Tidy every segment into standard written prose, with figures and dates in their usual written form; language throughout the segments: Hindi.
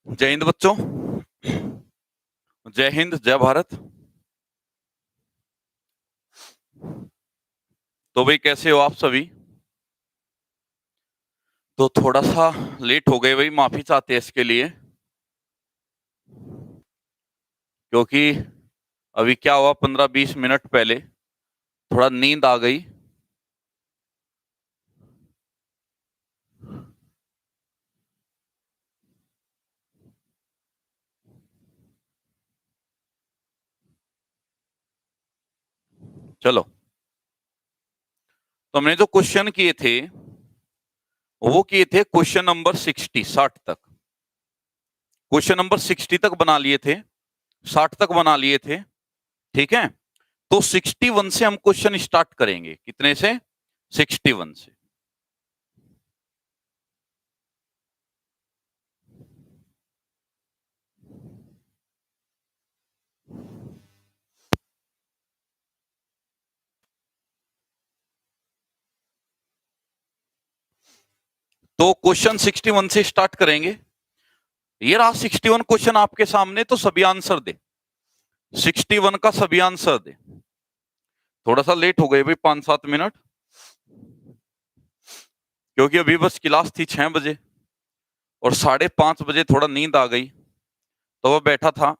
जय हिंद बच्चों। जय हिंद, जय भारत। तो भाई कैसे हो आप सभी? तो थोड़ा सा लेट हो गए भाई, माफी चाहते हैं इसके लिए। क्योंकि अभी क्या हुआ, 15-20 मिनट पहले थोड़ा नींद आ गई। चलो, तो हमने जो क्वेश्चन किए थे वो किए थे क्वेश्चन नंबर 60 तक। क्वेश्चन नंबर 60 तक बना लिए थे, 60 तक बना लिए थे। ठीक है, तो 61 से हम क्वेश्चन स्टार्ट करेंगे। कितने से? 61 से। तो क्वेश्चन 61 से स्टार्ट करेंगे। ये रहा 61 क्वेश्चन आपके सामने, तो सभी आंसर दे। 61 का सभी आंसर दे। थोड़ा सा लेट हो गए भाई, 5-7 मिनट, क्योंकि अभी बस क्लास थी 6 बजे और 5:30 बजे थोड़ा नींद आ गई। तो वह बैठा था,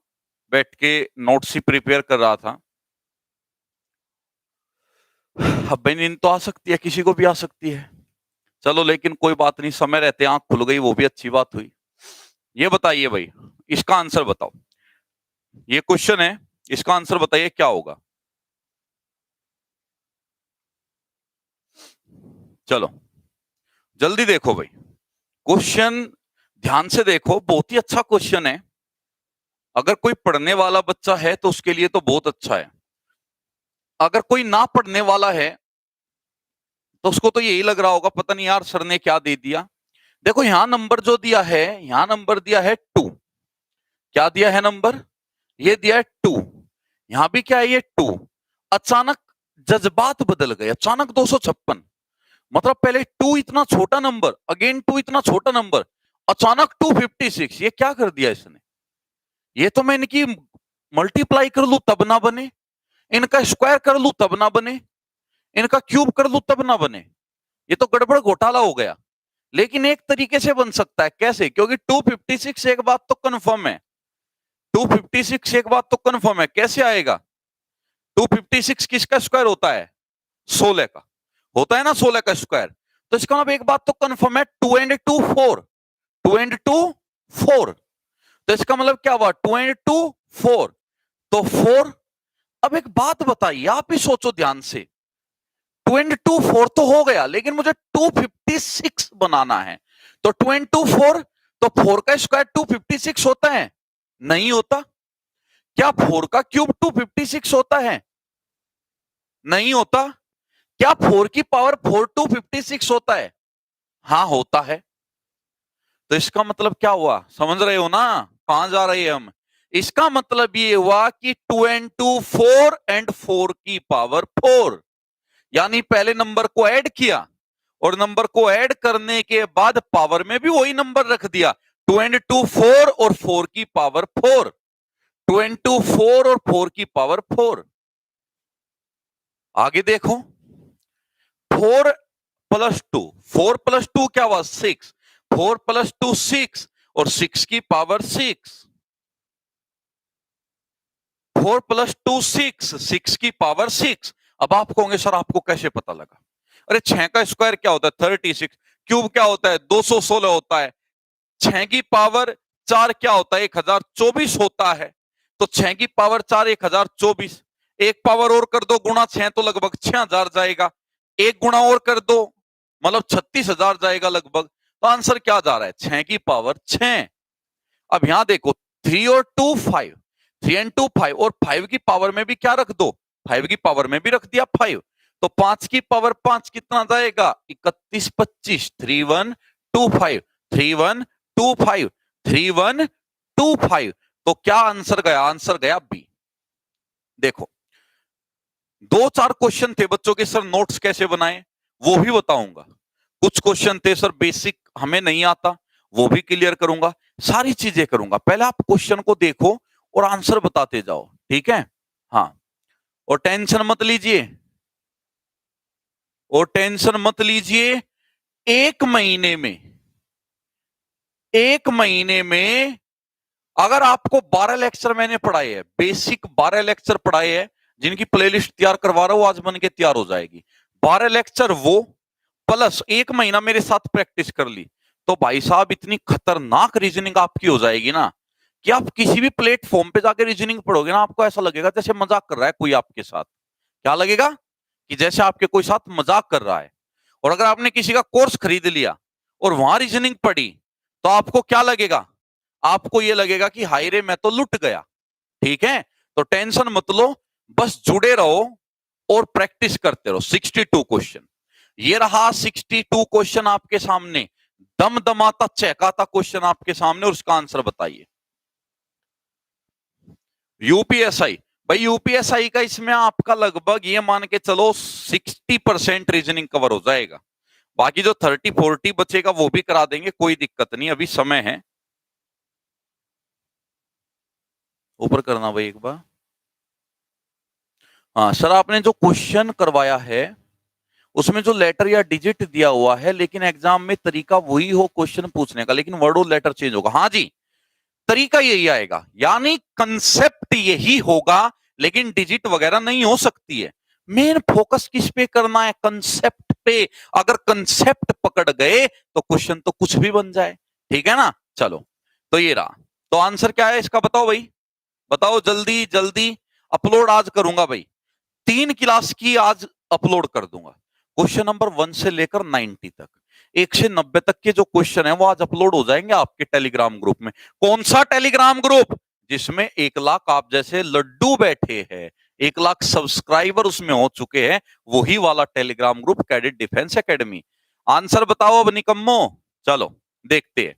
बैठ के नोट्स ही प्रिपेयर कर रहा था। अब भाई नींद तो आ सकती है, किसी को भी आ सकती है। चलो, लेकिन कोई बात नहीं, समय रहते आंख खुल गई, वो भी अच्छी बात हुई। ये बताइए भाई, इसका आंसर बताओ। ये क्वेश्चन है, इसका आंसर बताइए क्या होगा। चलो जल्दी देखो भाई, क्वेश्चन ध्यान से देखो, बहुत ही अच्छा क्वेश्चन है। अगर कोई पढ़ने वाला बच्चा है तो उसके लिए तो बहुत अच्छा है। अगर कोई ना पढ़ने वाला है तो उसको तो यही लग रहा होगा, पता नहीं यार सर ने क्या दे दिया। देखो यहां नंबर जो दिया है, यहां नंबर दिया है 2। क्या दिया है नंबर? ये दिया है 2। यहां भी क्या है? ये 2। अचानक जज्बात बदल गए, अचानक 256। मतलब पहले 2 इतना छोटा नंबर, अगेन 2 इतना छोटा नंबर, अचानक 256। ये क्या कर दिया इसने? ये तो मैं इनकी मल्टीप्लाई कर लू तब ना बने, इनका स्क्वायर कर लू तब ना बने, इनका क्यूब कर लू तब ना बने। ये तो गड़बड़ घोटाला हो गया। लेकिन एक तरीके से बन सकता है। कैसे? क्योंकि 256 एक बात तो कंफर्म है, 256 एक बात तो कंफर्म है। कैसे आएगा? 256 किसका स्क्वायर होता है? 16 का होता है ना, 16 का स्क्वायर। तो इसका मतलब एक बात तो कंफर्म है, 2 एंड 2 4, 2 एंड 2 4। तो इसका मतलब क्या हुआ? 2 एंड 2 4, तो 4। अब एक बात बताइए, आप ही सोचो ध्यान से, 2 एंड 2 4 तो हो गया, लेकिन मुझे 256 बनाना है। तो 2 एंड 2 4, तो 4 का स्क्वायर 256 होता है? नहीं होता। क्या 4 का क्यूब 256 होता है? नहीं होता। क्या 4 की पावर 4 256 होता है? हाँ होता है। तो इसका मतलब क्या हुआ, समझ रहे हो ना कहां जा रहे हैं हम? इसका मतलब ये हुआ कि 2 एंड 2 4 एंड 4 की पावर 4। यानी पहले नंबर को ऐड किया और नंबर को ऐड करने के बाद पावर में भी वही नंबर रख दिया। 2 एंड 2 4 और 4 की पावर 4, 2 एंड 2 4 और 4 की पावर 4। आगे देखो, 4 प्लस 2, 4 प्लस 2 क्या हुआ? 6, 4 प्लस 2 6 और 6 की पावर 6। 4 प्लस 2 6, 6 की पावर 6। अब आप कहोगे सर आपको कैसे पता लगा? अरे 6 का स्क्वायर क्या होता है? 36। क्यूब क्या होता है? 216 होता है। 6 की पावर 4 क्या होता है? 1024 होता है। तो 6 की पावर 4 1024। एक पावर और कर दो, गुणा 6, तो लगभग 6000 जाएगा। एक गुणा और कर दो, मतलब 36,000 जाएगा लगभग। तो आंसर क्या जा रहा है? 6 की पावर 6। अब यहां देखो, 3 और 2 5, 3 एंड 2 5, और 5 की पावर में भी क्या रख दो? 5 की पावर में भी रख दिया 5। तो 5 की पावर 5 कितना जाएगा? 31 25, 3 1 2 5, 3 1 2 5, 3 1 2 5। तो क्या आंसर गया? आंसर गया बी। देखो, 2-4 क्वेश्चन थे बच्चों के, सर नोट्स कैसे बनाएं वो भी बताऊंगा। कुछ क्वेश्चन थे सर बेसिक हमें नहीं आता, वो भी क्लियर करूंगा, सारी चीजें करूंगा। पहले आप क्वेश्चन को देखो और आंसर बताते जाओ, ठीक है? हाँ, और टेंशन मत लीजिए, और टेंशन मत लीजिए। एक महीने में, एक महीने में अगर आपको 12 लेक्चर मैंने पढ़ाए हैं, बेसिक 12 लेक्चर पढ़ाए हैं, जिनकी प्लेलिस्ट तैयार करवा रहा हूं, आज बन के तैयार हो जाएगी। 12 लेक्चर वो प्लस एक महीना मेरे साथ प्रैक्टिस कर ली, तो भाई साहब इतनी खतरनाक रीजनिंग आपकी हो जाएगी ना कि आप किसी भी प्लेटफॉर्म पे जाकर रीजनिंग पढ़ोगे ना, आपको ऐसा लगेगा जैसे मजाक कर रहा है कोई आपके साथ। क्या लगेगा? कि जैसे आपके कोई साथ मजाक कर रहा है। और अगर आपने किसी का कोर्स खरीद लिया और वहां रीजनिंग पढ़ी, तो आपको क्या लगेगा? आपको यह लगेगा कि हाय रे मैं तो लुट गया। ठीक है, तो टेंशन मत लो, बस जुड़े रहो और प्रैक्टिस करते रहो। 62 क्वेश्चन, ये रहा 62 क्वेश्चन आपके सामने, दमदमाता चहकाता क्वेश्चन आपके सामने, और उसका आंसर बताइए। यूपीएसआई, भाई यूपीएसआई का इसमें आपका लगभग ये मान के चलो 60% रीजनिंग कवर हो जाएगा। बाकी जो 30-40 बचेगा वो भी करा देंगे, कोई दिक्कत नहीं, अभी समय है। ऊपर करना भाई एक बार। हाँ सर, आपने जो क्वेश्चन करवाया है उसमें जो लेटर या डिजिट दिया हुआ है, लेकिन एग्जाम में तरीका वही हो क्वेश्चन पूछने का, लेकिन वर्ड और लेटर चेंज होगा। हाँ जी, तरीका यही आएगा, यानी कंसेप्ट यही होगा, लेकिन डिजिट वगैरह नहीं हो सकती है। मेन फोकस किस पे करना है? कंसेप्ट पे। अगर कंसेप्ट पकड़ गए तो क्वेश्चन तो कुछ भी बन जाए, ठीक है ना? चलो, तो ये रहा। तो आंसर क्या है इसका बताओ भाई, बताओ जल्दी जल्दी। अपलोड आज करूंगा भाई, 3 क्लास की आज अपलोड कर दूंगा। क्वेश्चन नंबर 1 से लेकर 90 तक, 1 से 90 तक के जो क्वेश्चन है वो आज अपलोड हो जाएंगे आपके टेलीग्राम ग्रुप में। कौन सा टेलीग्राम ग्रुप? जिसमें 1 लाख आप जैसे लड्डू बैठे हैं, 1 लाख सब्सक्राइबर उसमें हो चुके हैं, वही वाला Telegram group, cadet defence academy. Answer बताओ अब निकम्मो। चलो देखते हैं।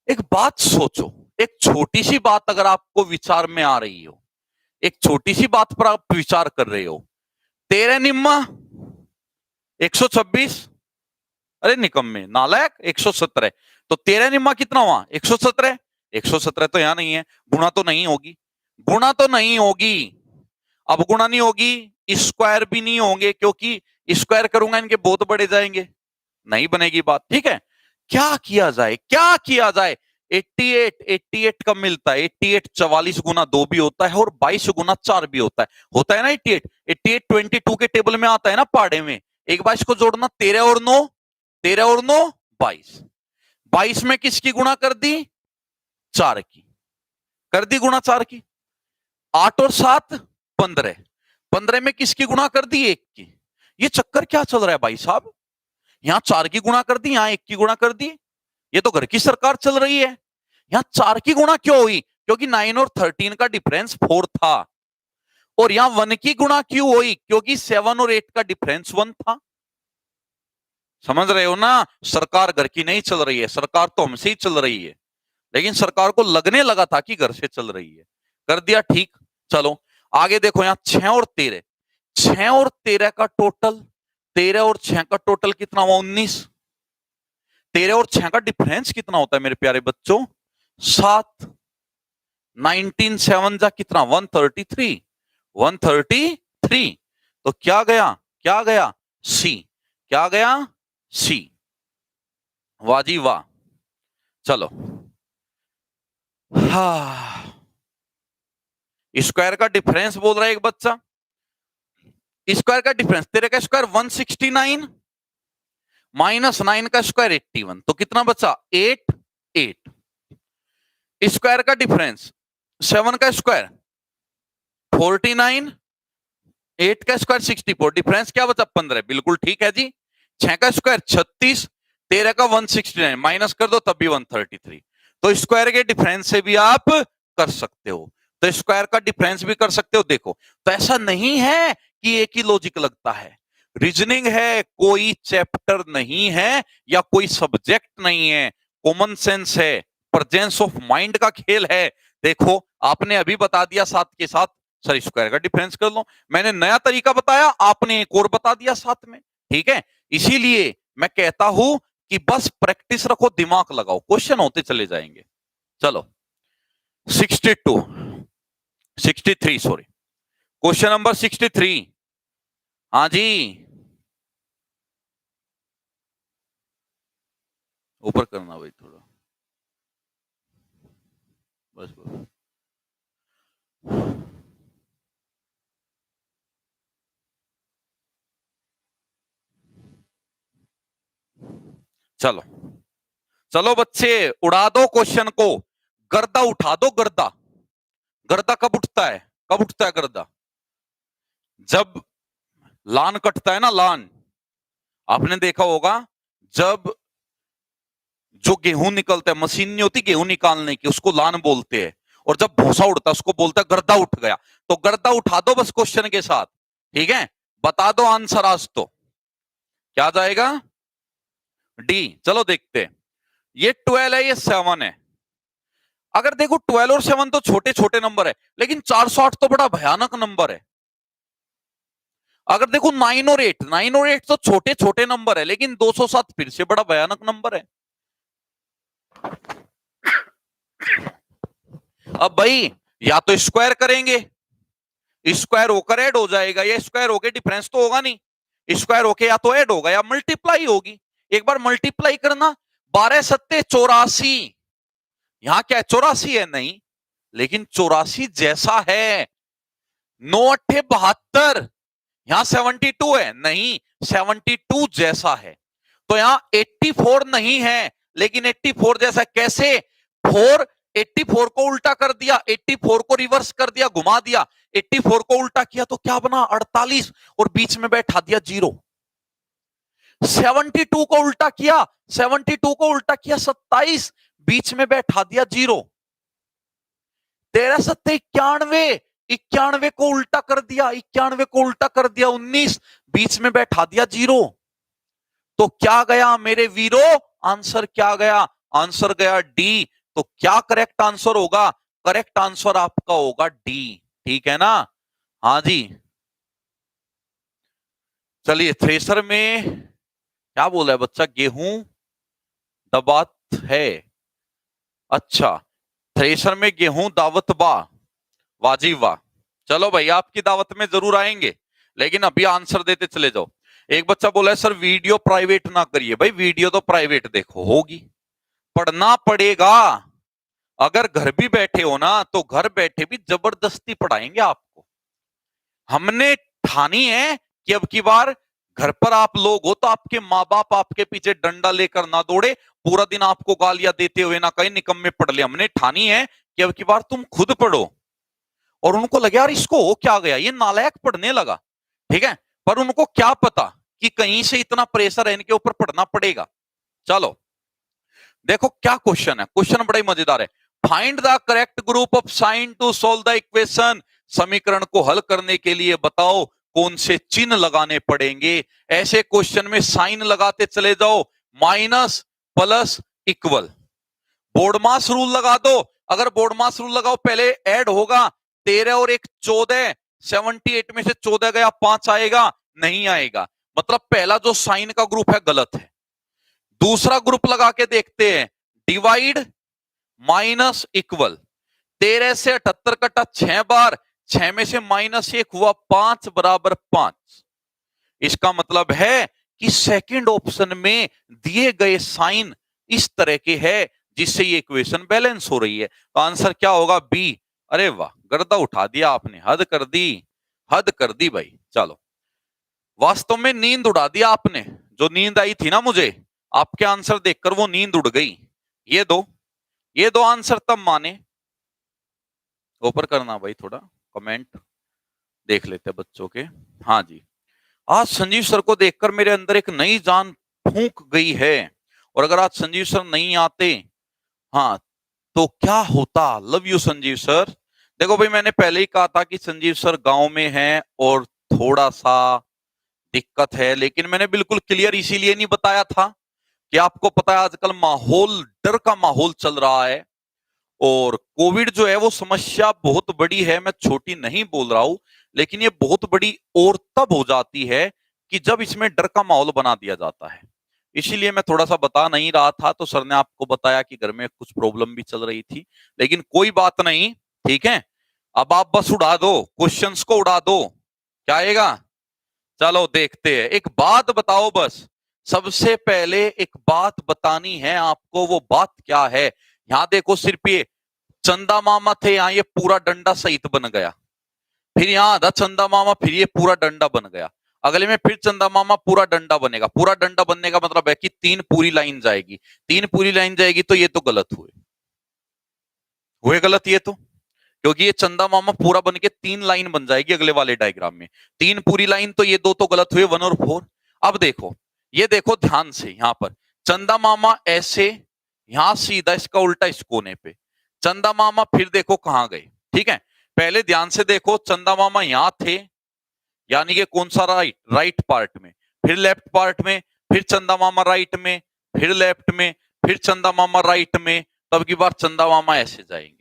एक बात सोचो, एक छोटी सी बात अगर आपको विचार में आ रही हो, एक छोटी सी बात पर आप विचार कर रहे हो, 13 निम्मा 126, अरे निकम्मे नालायक 117, तो 13 निम्मा कितना हुआ? 117। 117 तो यहां नहीं है, गुणा तो नहीं होगी, गुणा तो नहीं होगी। अब गुणा नहीं होगी, स्क्वायर भी नहीं होंगे, क्योंकि स्क्वायर करूंगा इनके बहुत बड़े जाएंगे, नहीं बनेगी बात। ठीक है, क्या किया जाए, क्या किया जाए? 88 कब मिलता है? 88 44 गुना 2 भी होता है और 22 गुना 4 भी होता है ना। 88 22 के टेबल में आता है ना पहाड़े में। एक बार इसको जोड़ना, 13 और 9, 13 और 9 22, 22 में किसकी गुणा कर दी? 4 की कर दी गुणा, 4 की। 8 और 7 15, 15 में किसकी गुणा कर दी? 1 की। ये चक्कर क्या चल रहा है भाई साहब? यहां 4 की गुणा कर दी, यहां 1 की गुणा कर दी। ये तो घर की सरकार चल रही है। यहां 4 की गुणा क्यों हुई? क्योंकि 9 और 13 का डिफरेंस 4 था। और यहां 1 की गुणा क्यों हुई? क्योंकि 7 और 8 का डिफरेंस 1 था। समझ रहे हो ना? सरकार घर की नहीं चल रही है, सरकार तो हमसे ही चल रही है, लेकिन सरकार को लगने लगा था कि घर से चल रही है, कर दिया ठीक। चलो आगे देखो, यहां 6 और 13, 6 और 13 का टोटल, 13 और 6 का टोटल कितना हुआ? 19। 13 और 6 का डिफरेंस कितना होता है मेरे प्यारे बच्चों? 7। 19 7 जा कितना? 133, 133। तो क्या गया? क्या गया? सी। क्या गया? सी। वाह जी वाह। चलो, स्क्वायर का डिफरेंस बोल रहा है एक बच्चा, स्क्वायर का डिफरेंस, तेरे का स्क्वायर 169 माइनस 9 का स्क्वायर 81, तो कितना बचा? 8 8। स्क्वायर का डिफरेंस, 7 का स्क्वायर 49, 8 का स्क्वायर 64, डिफरेंस क्या बचा? 15। बिल्कुल ठीक है जी। 6 का स्क्वायर 36, 13 का 169, माइनस कर दो तब भी 133। तो स्क्वायर के डिफरेंस से भी आप कर सकते हो, तो स्क्वायर का डिफरेंस भी कर सकते हो। देखो, तो ऐसा नहीं है कि एक ही लॉजिक लगता है, रीजनिंग है, कोई चैप्टर नहीं है या कोई सब्जेक्ट नहीं है, कॉमन सेंस है, प्रेजेंस ऑफ माइंड का खेल है। देखो, आपने अभी बता दिया साथ के साथ, सर स्क्वायर का डिफरेंस कर लो। मैंने नया तरीका बताया, आपने एक और बता दिया साथ में। ठीक है, इसीलिए मैं कहता हूं कि बस प्रैक्टिस रखो, दिमाग लगाओ, क्वेश्चन होते चले जाएंगे। चलो 62 63 सॉरी, क्वेश्चन नंबर 63। हाँ जी, ऊपर करना भाई थोड़ा, बस बस। चलो चलो बच्चे, उड़ा दो क्वेश्चन को, गर्दा उठा दो, गर्दा। गर्दा कब उठता है? कब उठता है गर्दा? जब लान कटता है ना, लान। आपने देखा होगा, जब जो गेहूं निकलता है, मशीन नहीं होती गेहूं निकालने की, उसको लान बोलते हैं। और जब भूसा उड़ता है उसको बोलता है गर्दा उठ गया। तो गर्दा उठा दो बस क्वेश्चन के साथ, ठीक है? बता दो आंसर आज तो। क्या जाएगा? डी। चलो देखते हैं। ये 12 है, ये 7 है। अगर देखो 12 और 7 तो छोटे छोटे नंबर है, लेकिन 408 तो बड़ा भयानक नंबर है। अगर देखो 9 और 8 तो छोटे छोटे नंबर है, लेकिन 207 फिर से बड़ा भयानक नंबर है। अब भाई या तो स्क्वायर करेंगे, स्क्वायर होकर ऐड हो जाएगा, या स्क्वायर होके डिफरेंस तो होगा नहीं, स्क्वायर होके या तो ऐड होगा या मल्टीप्लाई होगी। एक बार मल्टीप्लाई करना, 12 सत्ते 84। यहां क्या है? 84 है नहीं, लेकिन 84 जैसा है। 9 अट्ठे 72, यहां 72 है नहीं, 72 जैसा है। तो यहां 84 नहीं है, लेकिन 84 जैसा। कैसे? 4 84 को उल्टा कर दिया, 84 को रिवर्स कर दिया, घुमा दिया, 84 को उल्टा किया तो क्या बना? 48, और बीच में बैठा दिया 0। 72 को उल्टा किया, 72 को उल्टा किया 27, बीच में बैठा दिया 0। 13 सत्ते 91, 91 को उल्टा कर दिया, 91 को उल्टा कर दिया 19, बीच में बैठा दिया 0। तो क्या गया मेरे वीरो? आंसर क्या गया? आंसर गया डी। तो क्या करेक्ट आंसर होगा? करेक्ट आंसर आपका होगा डी। ठीक है ना? हाँ जी। चलिए, थ्रेसर में क्या बोला है बच्चा? गेहूं दबात है। अच्छा, थ्रेसर में गेहूं दावत बा, वाजी वाह। चलो भाई, आपकी दावत में जरूर आएंगे, लेकिन अभी आंसर देते चले जाओ। एक बच्चा बोला है सर वीडियो प्राइवेट ना करिए। भाई वीडियो तो प्राइवेट देखो होगी, पढ़ना पड़ेगा। अगर घर भी बैठे हो ना, तो घर बैठे भी जबरदस्ती पढ़ाएंगे आपको। हमने ठानी है कि अब की बार घर पर आप लोग हो तो आपके माँ बाप आपके पीछे डंडा लेकर ना दौड़े, पूरा दिन आपको गालियां देते हुए ना कहीं निकम्मे पढ़ ले। हमने ठानी है कि अब की बार तुम खुद पढ़ो। और उनको लगे यार इसको हो क्या गया, ये नालायक पढ़ने लगा, ठीक है? पर उनको क्या पता कि कहीं से इतना प्रेशर है इनके ऊपर, पढ़ना पड़ेगा। चलो देखो क्या क्वेश्चन है। क्वेश्चन बड़ा ही मजेदार है। Find the correct group of sine to solve the equation. समीकरण को हल करने के लिए बताओ कौन से चिन्ह लगाने पड़ेंगे। ऐसे क्वेश्चन में साइन लगाते चले जाओ, माइनस प्लस इक्वल। बोर्डमास रूल लगा दो। अगर बोर्डमास रूल लगाओ, पहले ऐड होगा 13 और 1 14, 78 में से 14 गया 5 आएगा, नहीं आएगा। मतलब पहला जो साइन का ग्रुप है गलत है। दूसरा ग्रुप लगा के देखते हैं, डिवाइड माइनस इक्वल। 13 से 78 कटा 6 बार, 6 में से -1 हुआ 5 बराबर 5। इसका मतलब है कि सेकंड ऑप्शन में दिए गए साइन इस तरह के है जिससे ये इक्वेशन बैलेंस हो रही है। तो आंसर क्या होगा? बी। अरे वाह, गर्दा उठा दिया आपने, हद कर दी, हद कर दी भाई। चलो, वास्तव में नींद उड़ा दिया आपने। जो नींद आई थी ना मुझे आपके आंसर देखकर, वो नींद उड़ गई। ये दो आंसर तब माने। ऊपर करना भाई थोड़ा, कमेंट देख लेते बच्चों के। हाँ जी, आज संजीव सर को देखकर मेरे अंदर एक नई जान फूंक गई है। और अगर आज संजीव सर नहीं आते, हाँ, तो क्या होता? Love you Sanjeev sir. देखो भाई, मैंने पहले ही कहा था कि संजीव सर गांव में हैं और थोड़ा सा दिक्कत है, लेकिन मैंने बिल्कुल क्लियर इसीलिए नहीं बताया था कि आपको पता है आजकल माहौल, डर का माहौल चल रहा है। और कोविड जो है वो समस्या बहुत बड़ी है, मैं छोटी नहीं बोल रहा हूं, लेकिन ये बहुत बड़ी और तब हो जाती है कि जब इसमें डर का माहौल बना दिया जाता है। इसीलिए मैं थोड़ा सा बता नहीं रहा था, तो सर ने आपको बताया कि घर में कुछ प्रॉब्लम भी चल रही थी, लेकिन कोई बात नहीं, ठीक है। अब आप बस उड़ा दो, क्वेश्चंस को उड़ा दो, क्या आएगा। चलो देखते हैं, एक बात बताओ बस, सबसे पहले एक बात बतानी है आपको, वो बात क्या है। यहां देखो, सिर्फ ये चंदा मामा थे, यहाँ ये पूरा डंडा सहित बन गया, फिर यहाँ आधा चंदा मामा, फिर ये पूरा डंडा बन गया, अगले में फिर चंदा मामा पूरा डंडा बनेगा। पूरा डंडा बनने का मतलब है कि 3 पूरी लाइन जाएगी, 3 पूरी लाइन जाएगी, तो ये तो गलत हुए गलत ये तो, क्योंकि ये चंदा मामा पूरा बन के 3 लाइन बन जाएगी अगले वाले डायग्राम में, 3 पूरी लाइन, तो ये दो तो गलत हुए, 1 और 4। अब देखो, ये देखो ध्यान से, यहां पर चंदा मामा ऐसे, यहां सीधा इसका उल्टा इस कोने पे, चंदा मामा फिर देखो कहां गए, ठीक है। पहले ध्यान से देखो, चंदा मामा यहां थे, यानी कि कौन सा राइट पार्ट में, फिर लेफ्ट पार्ट में, फिर चंदा मामा राइट में, फिर लेफ्ट में, फिर चंदा मामा राइट में, तब की बार चंदा मामा ऐसे जाएंगे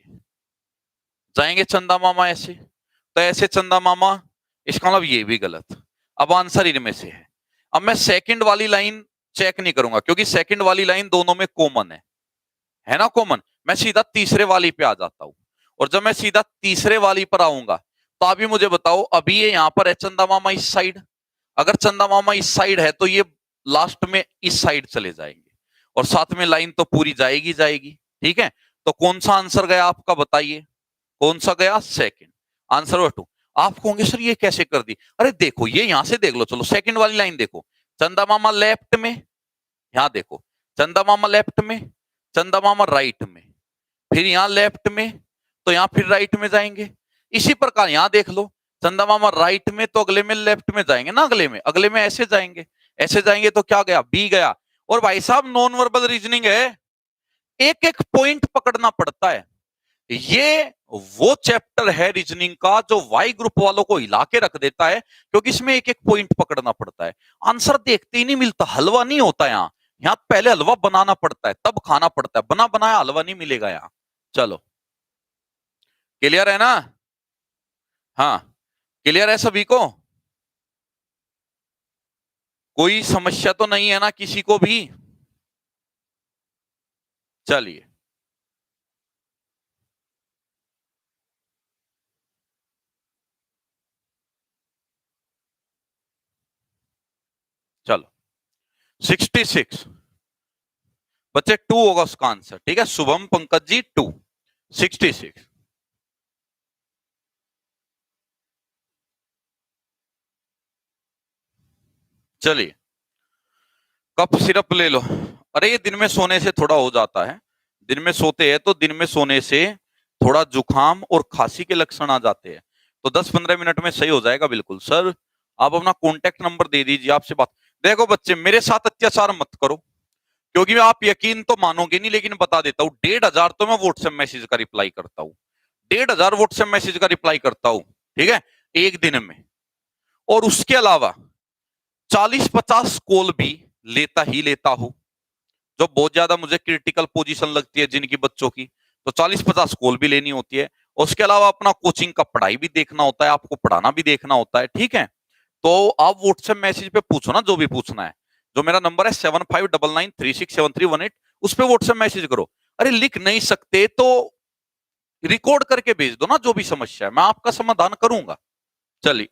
चंदा मामा ऐसे, तो ऐसे चंदा मामा, इसका मतलब ये भी गलत। अब आंसर इनमें से है। अब मैं सेकंड वाली लाइन चेक नहीं करूंगा, क्योंकि सेकंड वाली लाइन दोनों में कॉमन है ना, कॉमन। मैं सीधा तीसरे वाली पे आ जाता हूं, और जब मैं सीधा तीसरे वाली पर आऊंगा, तो अभी मुझे बताओ, अभी ये यहां पर है चंदा मामा इस साइड, अगर चंदा मामा इस साइड है, तो ये लास्ट में इस साइड चले जाएंगे, और साथ में लाइन तो पूरी जाएगी जाएगी, ठीक है। तो कौन सा आंसर गया आपका, बताइए कौन सा गया, सेकंड। Answer number 2। आप कहोगे सर ये कैसे कर दी, अरे देखो, ये यहां से देख लो, चलो सेकंड वाली लाइन देखो, चंदा मामा लेफ्ट में, यहां देखो, चंदा मामा लेफ्ट में, चंदा मामा राइट में, फिर यहां लेफ्ट में, तो यहां फिर राइट में जाएंगे। इसी प्रकार यहां देख लो, चंदा मामा राइट में, तो अगले में लेफ्ट में जाएंगे ना, अगले में ऐसे जाएंगे, तो क्या गया, बी गया। और भाई साहब नॉन वर्बल रीजनिंग है, एक एक पॉइंट पकड़ना पड़ता है। ये वो चैप्टर है रीजनिंग का जो वाई ग्रुप वालों को हिला के रख देता है, क्योंकि इसमें एक एक पॉइंट पकड़ना पड़ता है। आंसर देखते ही नहीं मिलता, हलवा नहीं होता यहाँ, यहाँ पहले हलवा बनाना पड़ता है, तब खाना पड़ता है, बना बनाया हलवा नहीं मिलेगा यहाँ। चलो क्लियर है ना, हाँ क्लियर है सभी को, कोई समस्या तो नहीं है ना किसी को भी। चलिए चलो 66 बच्चे 2 होगा उसका आंसर, ठीक है। शुभम पंकज जी 2, 66। चलिए, कप सिरप ले लो। अरे ये दिन में सोने से थोड़ा हो जाता है, दिन में सोते हैं तो दिन में सोने से थोड़ा जुकाम और खांसी के लक्षण आ जाते हैं, तो 10-15 मिनट में सही हो जाएगा बिल्कुल। सर आप अपना कॉन्टेक्ट नंबर दे दीजिए, आपसे बात। देखो बच्चे, मेरे साथ अत्याचार मत करो, क्योंकि आप यकीन तो मानोगे नहीं, लेकिन बता देता हूँ, 1500 तो मैं व्हाट्सएप मैसेज का रिप्लाई करता हूँ, 1500 व्हाट्सएप मैसेज का रिप्लाई करता हूँ, ठीक है, एक दिन में। और उसके अलावा 40-50 कॉल भी लेता ही लेता हूं, जो बहुत ज्यादा मुझे क्रिटिकल पोजीशन लगती है जिनकी बच्चों की, तो 40-50 कॉल भी लेनी होती है। उसके अलावा अपना कोचिंग का पढ़ाई भी देखना होता है, आपको पढ़ाना भी देखना होता है, ठीक है। तो आप व्हाट्सएप मैसेज पे पूछो ना, जो भी पूछना है। जो मेरा नंबर है 7599367318, उस पर व्हाट्सएप मैसेज करो। अरे लिख नहीं सकते तो रिकॉर्ड करके भेज दो ना, जो भी समस्या है मैं आपका समाधान करूंगा। चलिए,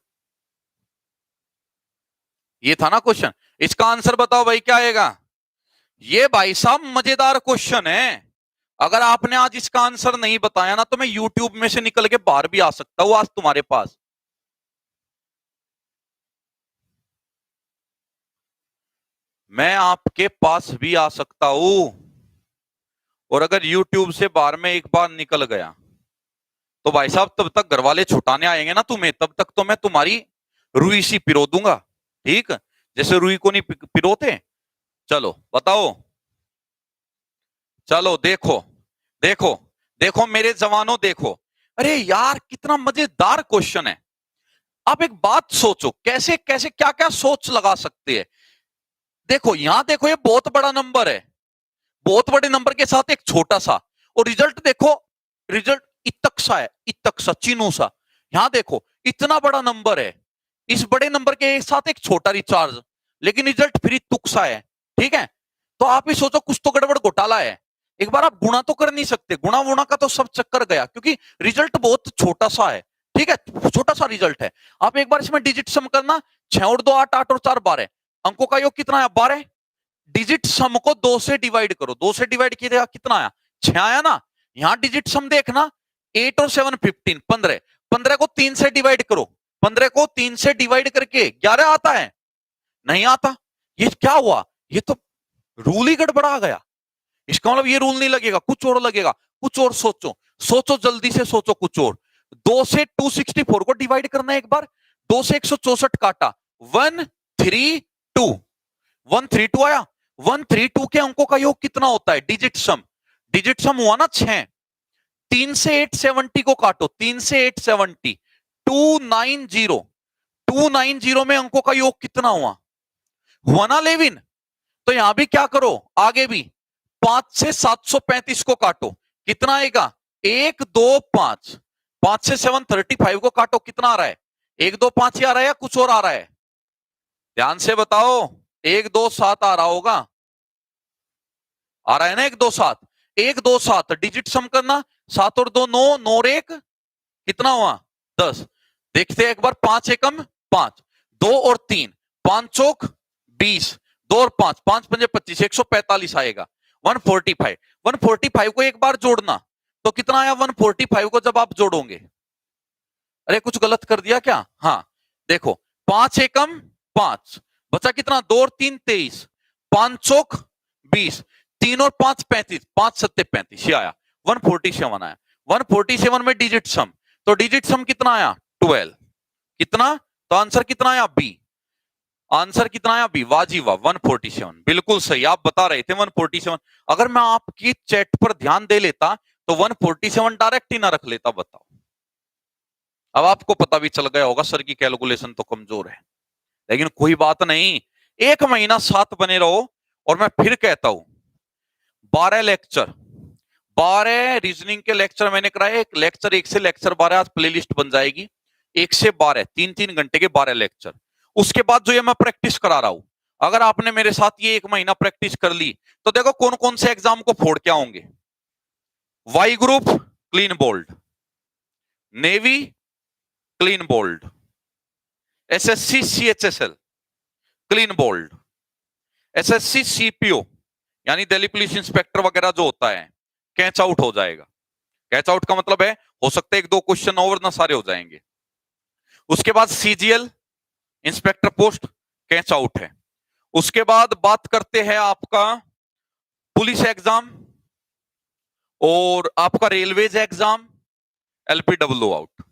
ये था ना क्वेश्चन, इसका आंसर बताओ भाई क्या आएगा। ये भाई साहब मजेदार क्वेश्चन है, अगर आपने आज इसका आंसर नहीं बताया ना, तो मैं यूट्यूब में से निकल के बाहर भी आ सकता हूं आज तुम्हारे पास। मैं आपके पास भी आ सकता हूं, और अगर यूट्यूब से बाहर में एक बार निकल गया, तो भाई साहब तब तक घर वाले छुटाने आएंगे ना तुम्हें, तब तक तो मैं तुम्हारी रुई सी पिरो दूंगा, ठीक, जैसे रुई को नहीं पिरोते। चलो बताओ, चलो देखो, देखो, देखो मेरे जवानों देखो, अरे यार कितना मजेदार क्वेश्चन है। आप एक बात सोचो, कैसे कैसे क्या क्या सोच लगा सकते हैं। देखो यहां देखो, ये बहुत बड़ा नंबर है, बहुत बड़े नंबर के साथ एक छोटा सा, और रिजल्ट देखो, रिजल्ट इतक सा है, इतक सा चीनू सा। यहां देखो इतना बड़ा नंबर है, इस बड़े नंबर के साथ एक छोटा रिचार्ज, लेकिन रिजल्ट फिर तुक सा है। ठीक है, तो आप ही सोचो कुछ तो गड़बड़ घोटाला है। एक बार आप गुणा तो कर नहीं सकते, गुणा वुणा का तो सब चक्कर गया, क्योंकि रिजल्ट बहुत छोटा सा है। ठीक है, छोटा सा रिजल्ट है। आप एक बार इसमें डिजिट सम करना, 6 और 2 8, 8 और 4 12, अंकों का योग कितना है 12। डिजिट सम को 2 से डिवाइड करो, 2 से डिवाइड किया कितना आया 6 आया ना। यहां डिजिट सम देखना, 8 और 7 15, 15, 15 को 3 से डिवाइड करो, 15 को 3 से डिवाइड करके 11 आता है, नहीं आता। ये क्या हुआ, ये तो रूल ही गड़बड़ा गया। इसका मतलब ये रूल नहीं लगेगा, कुछ और लगेगा, कुछ और सोचो, सोचो जल्दी से सोचो कुछ और। 2 से 264 को डिवाइड करना है एक बार, 2 से 164 काटा, 132, 132 आया। 132 के अंकों का योग कितना होता है डिजिट सम, डिजिट सम हुआ ना 6। 3 से 870 को काटो, 3 से 870, 290, 290 में अंकों का योग कितना हुआ ना 11। तो यहां भी क्या करो, आगे भी 5 से 735 को काटो, कितना आएगा 1 2 5, 5 से 735 को काटो, कितना आ रहा है 1 2 5 ही आ रहा है या कुछ और आ रहा है, ध्यान से बताओ। 1 2 7 आ रहा होगा, आ रहा है ना 1 2 7, 1 2 7 डिजिट सम करना, 7 और 2 9, 9 और 1 कितना हुआ 10। देखते हैं एक बार, 5 एकम 5, 2 और 3 5 चौक 20, 2 और 5 5 पंजे 25, 145 आएगा। 145, 145 को एक बार जोड़ना तो कितना आया 145 को जब आप जोड़ोगे, अरे कुछ गलत कर दिया क्या, हाँ देखो 5 एकम 5, बचा कितना 2 और 3 23, 5 चौक 20, 3 और 5 35, 5 सत्ते 35, ये आया 147 आया। 147 में डिजिट सम, तो डिजिट सम कितना आया 12, कितना, तो आंसर कितना आया बी, आंसर कितना आया बी, वाजी वाह 147, बिल्कुल सही, आप बता रहे थे 147। अगर मैं आपकी चैट पर ध्यान दे लेता तो 147 डायरेक्ट ही ना रख लेता, बताओ। अब आपको पता भी चल गया होगा सर की कैलकुलेशन तो कमजोर है, लेकिन कोई बात नहीं, 1 महीना साथ बने रहो। और मैं फिर कहता हूं 12 लेक्चर, 12 रीजनिंग के लेक्चर मैंने कराए, एक लेक्चर 1 से लेक्चर 12 आज प्लेलिस्ट बन जाएगी, 1 से 12 3-3 घंटे के 12 लेक्चर। उसके बाद जो ये मैं प्रैक्टिस करा रहा हूं, अगर आपने मेरे साथ ये 1 महीना प्रैक्टिस कर ली तो देखो कौन कौन से एग्जाम को फोड़ के आओगे। Y group clean bold, navy clean bold, SSC CHSL clean bold, SSC CPO यानी दिल्ली पुलिस इंस्पेक्टर वगैरह जो होता है कैच आउट हो जाएगा। कैच आउट का मतलब है हो सकता है 1-2 क्वेश्चन और ना सारे हो जाएंगे। उसके बाद CGL inspector post catch out है। उसके बाद बात करते हैं आपका पुलिस एग्जाम और आपका railways exam, LBW out.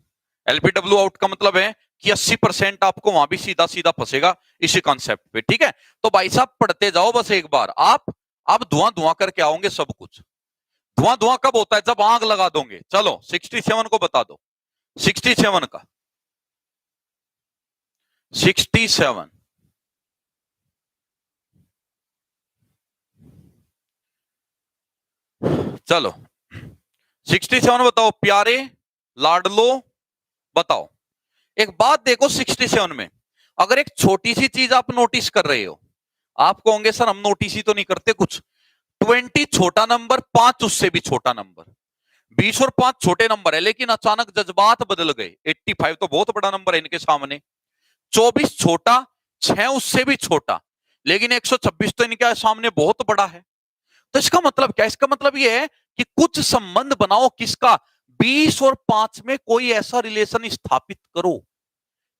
LBW out का मतलब है कि 80% आपको वहां भी सीधा सीधा फंसेगा इसी कॉन्सेप्ट पे, ठीक है। तो भाई साहब पढ़ते जाओ बस एक बार, आप धुआं धुआं करके आओगे सब कुछ। धुआं धुआं कब होता है, जब आग लगा दोगे। चलो 67 को बता दो, 67 का 67, चलो 67 बताओ, प्यारे लाडलो बताओ। एक बात देखो 67 में अगर एक छोटी सी चीज आप नोटिस कर रहे हो, आप कहोगे सर हम नोटिस ही तो नहीं करते कुछ। 20 छोटा नंबर, 5 उससे भी छोटा नंबर, 20 और 5 छोटे नंबर है, लेकिन अचानक जज्बात बदल गए। 85 तो बहुत बड़ा नंबर है इनके सामने। 24 छोटा, 6 उससे भी छोटा, लेकिन 126 तो इनके सामने बहुत बड़ा है। तो इसका मतलब क्या, इसका मतलब यह है कि कुछ संबंध बनाओ किसका, 20 और 5 में कोई ऐसा रिलेशन स्थापित करो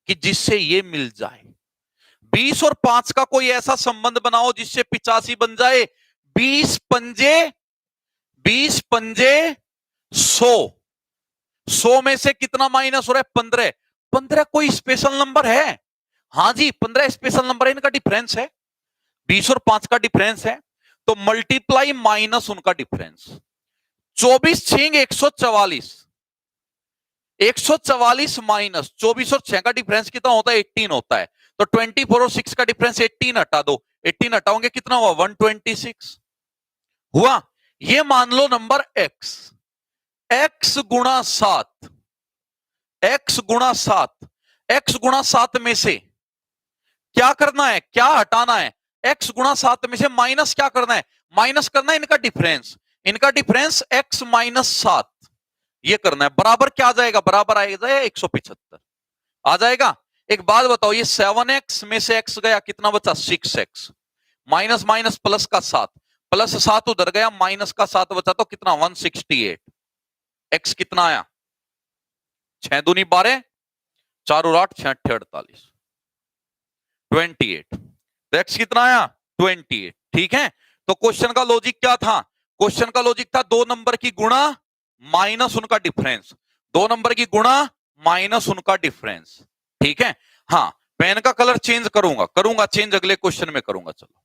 कि जिससे ये मिल जाए। 20 और 5 का कोई ऐसा संबंध बनाओ जिससे 85 बन जाए। 20 पंजे 100, 100 में से कितना माइनस हो रहा है 15। 15 कोई स्पेशल नंबर है, हाँ जी 15 स्पेशल नंबर है, इनका डिफरेंस है 20 और 5 का डिफरेंस है, तो मल्टीप्लाई माइनस उनका डिफरेंस। 24 छिंग 144, 144 माइनस 24 और 6 का डिफरेंस कितना होता है 18 होता है। तो 24 और 6 का डिफरेंस 18 हटा दो, 18 हटाओगे कितना हुआ 126 हुआ। ये मान लो नंबर x, x गुणा 7, x गुणा 7, x गुणा 7 में से क्या करना है, क्या हटाना है, x गुणा 7 में से माइनस क्या करना है, माइनस करना है इनका डिफरेंस, इनका डिफरेंस x माइनस 7 ये करना है। बराबर क्या आ जाएगा, बराबर आएगा 175 आ जाएगा। एक बात बताओ, ये 7x में से x गया, कितना बचा 6x, माइनस माइनस प्लस का 7, प्लस 7 उधर गया, माइनस का 7 बचा, तो कितना 168। x कितना आया 6 दूनी 12, 4 और 8 6 48 28, तो x कितना आया 28। ठीक है, तो क्वेश्चन का लॉजिक क्या था, क्वेश्चन का लॉजिक था दो नंबर की गुणा माइनस उनका डिफरेंस, दो नंबर की गुणा माइनस उनका डिफरेंस। ठीक है, हाँ पेन का कलर चेंज करूंगा चेंज अगले क्वेश्चन में करूंगा। चलो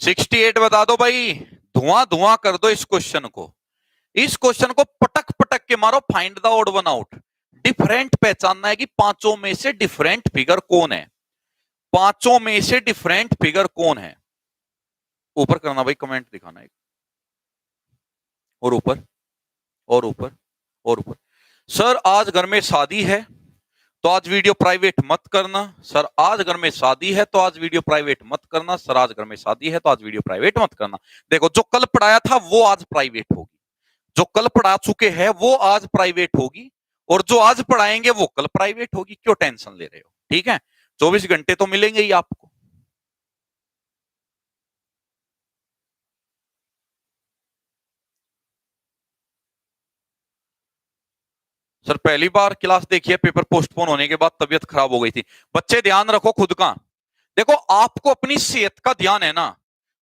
68 बता दो भाई, धुआं धुआं कर दो इस क्वेश्चन को, इस क्वेश्चन को पटक पटक के मारो, find the odd one out. Different पहचानना है कि पांचों में से डिफरेंट फिगर कौन है, पांचों में से डिफरेंट फिगर कौन है। ऊपर करना भाई, कमेंट दिखाना एक, और ऊपर और ऊपर और ऊपर। सर आज घर में शादी है तो आज वीडियो प्राइवेट मत करना, सर आज घर में शादी है तो आज वीडियो प्राइवेट मत करना, सर आज घर में शादी है तो आज वीडियो प्राइवेट मत करना। देखो जो कल पढ़ाया था वो आज प्राइवेट होगी, जो कल पढ़ा चुके हैं वो आज प्राइवेट होगी, और जो आज पढ़ाएंगे वो कल प्राइवेट होगी। क्यों टेंशन ले रहे हो, ठीक है 24 घंटे तो मिलेंगे ही आपको। सर पहली बार क्लास देखी है, पेपर पोस्टपोन होने के बाद तबीयत खराब हो गई थी। बच्चे ध्यान रखो खुद का, देखो आपको अपनी सेहत का ध्यान है ना,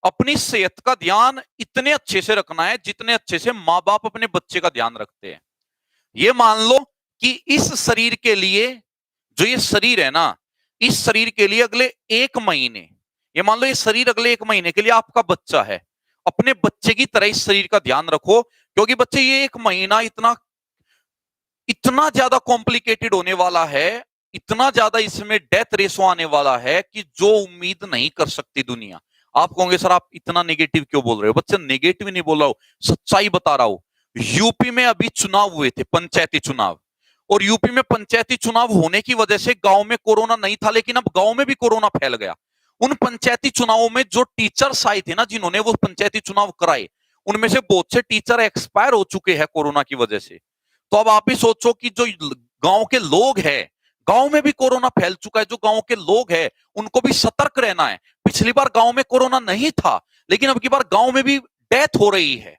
अपनी सेहत का ध्यान इतने अच्छे से रखना है जितने अच्छे से माँ बाप अपने बच्चे का ध्यान रखते हैं। ये मान लो कि इस शरीर के लिए, जो ये शरीर है ना, इस शरीर के लिए अगले 1 महीने, ये मान लो ये शरीर अगले 1 महीने के लिए आपका बच्चा है, अपने बच्चे की तरह इस शरीर का ध्यान रखो, क्योंकि बच्चे ये 1 महीना इतना इतना ज्यादा कॉम्प्लिकेटेड होने वाला है, इतना ज्यादा इसमें डेथ रेशो आने वाला है कि जो उम्मीद नहीं कर सकती दुनिया। आप कहोगे सर आप इतना नेगेटिव क्यों बोल रहे हो, बच्चे नेगेटिव नहीं बोल रहा हूं, सच्चाई बता रहा हूं। यूपी में अभी चुनाव हुए थे, पंचायती चुनाव, और यूपी में पंचायती चुनाव होने की वजह से गांव में कोरोना नहीं था, लेकिन अब गांव में भी कोरोना फैल गया। उन पंचायती चुनावों में जो टीचर्स आए थे ना, जिन्होंने वो पंचायती चुनाव कराए, उनमें से बहुत से टीचर एक्सपायर हो चुके हैं कोरोना की वजह से। तो अब आप ही सोचो कि जो गांव के लोग हैं, गांव में भी कोरोना फैल चुका है, जो गांव के लोग हैं उनको भी सतर्क रहना है। पिछली बार गांव में कोरोना नहीं था, लेकिन अब की बार गांव में भी डेथ हो रही है।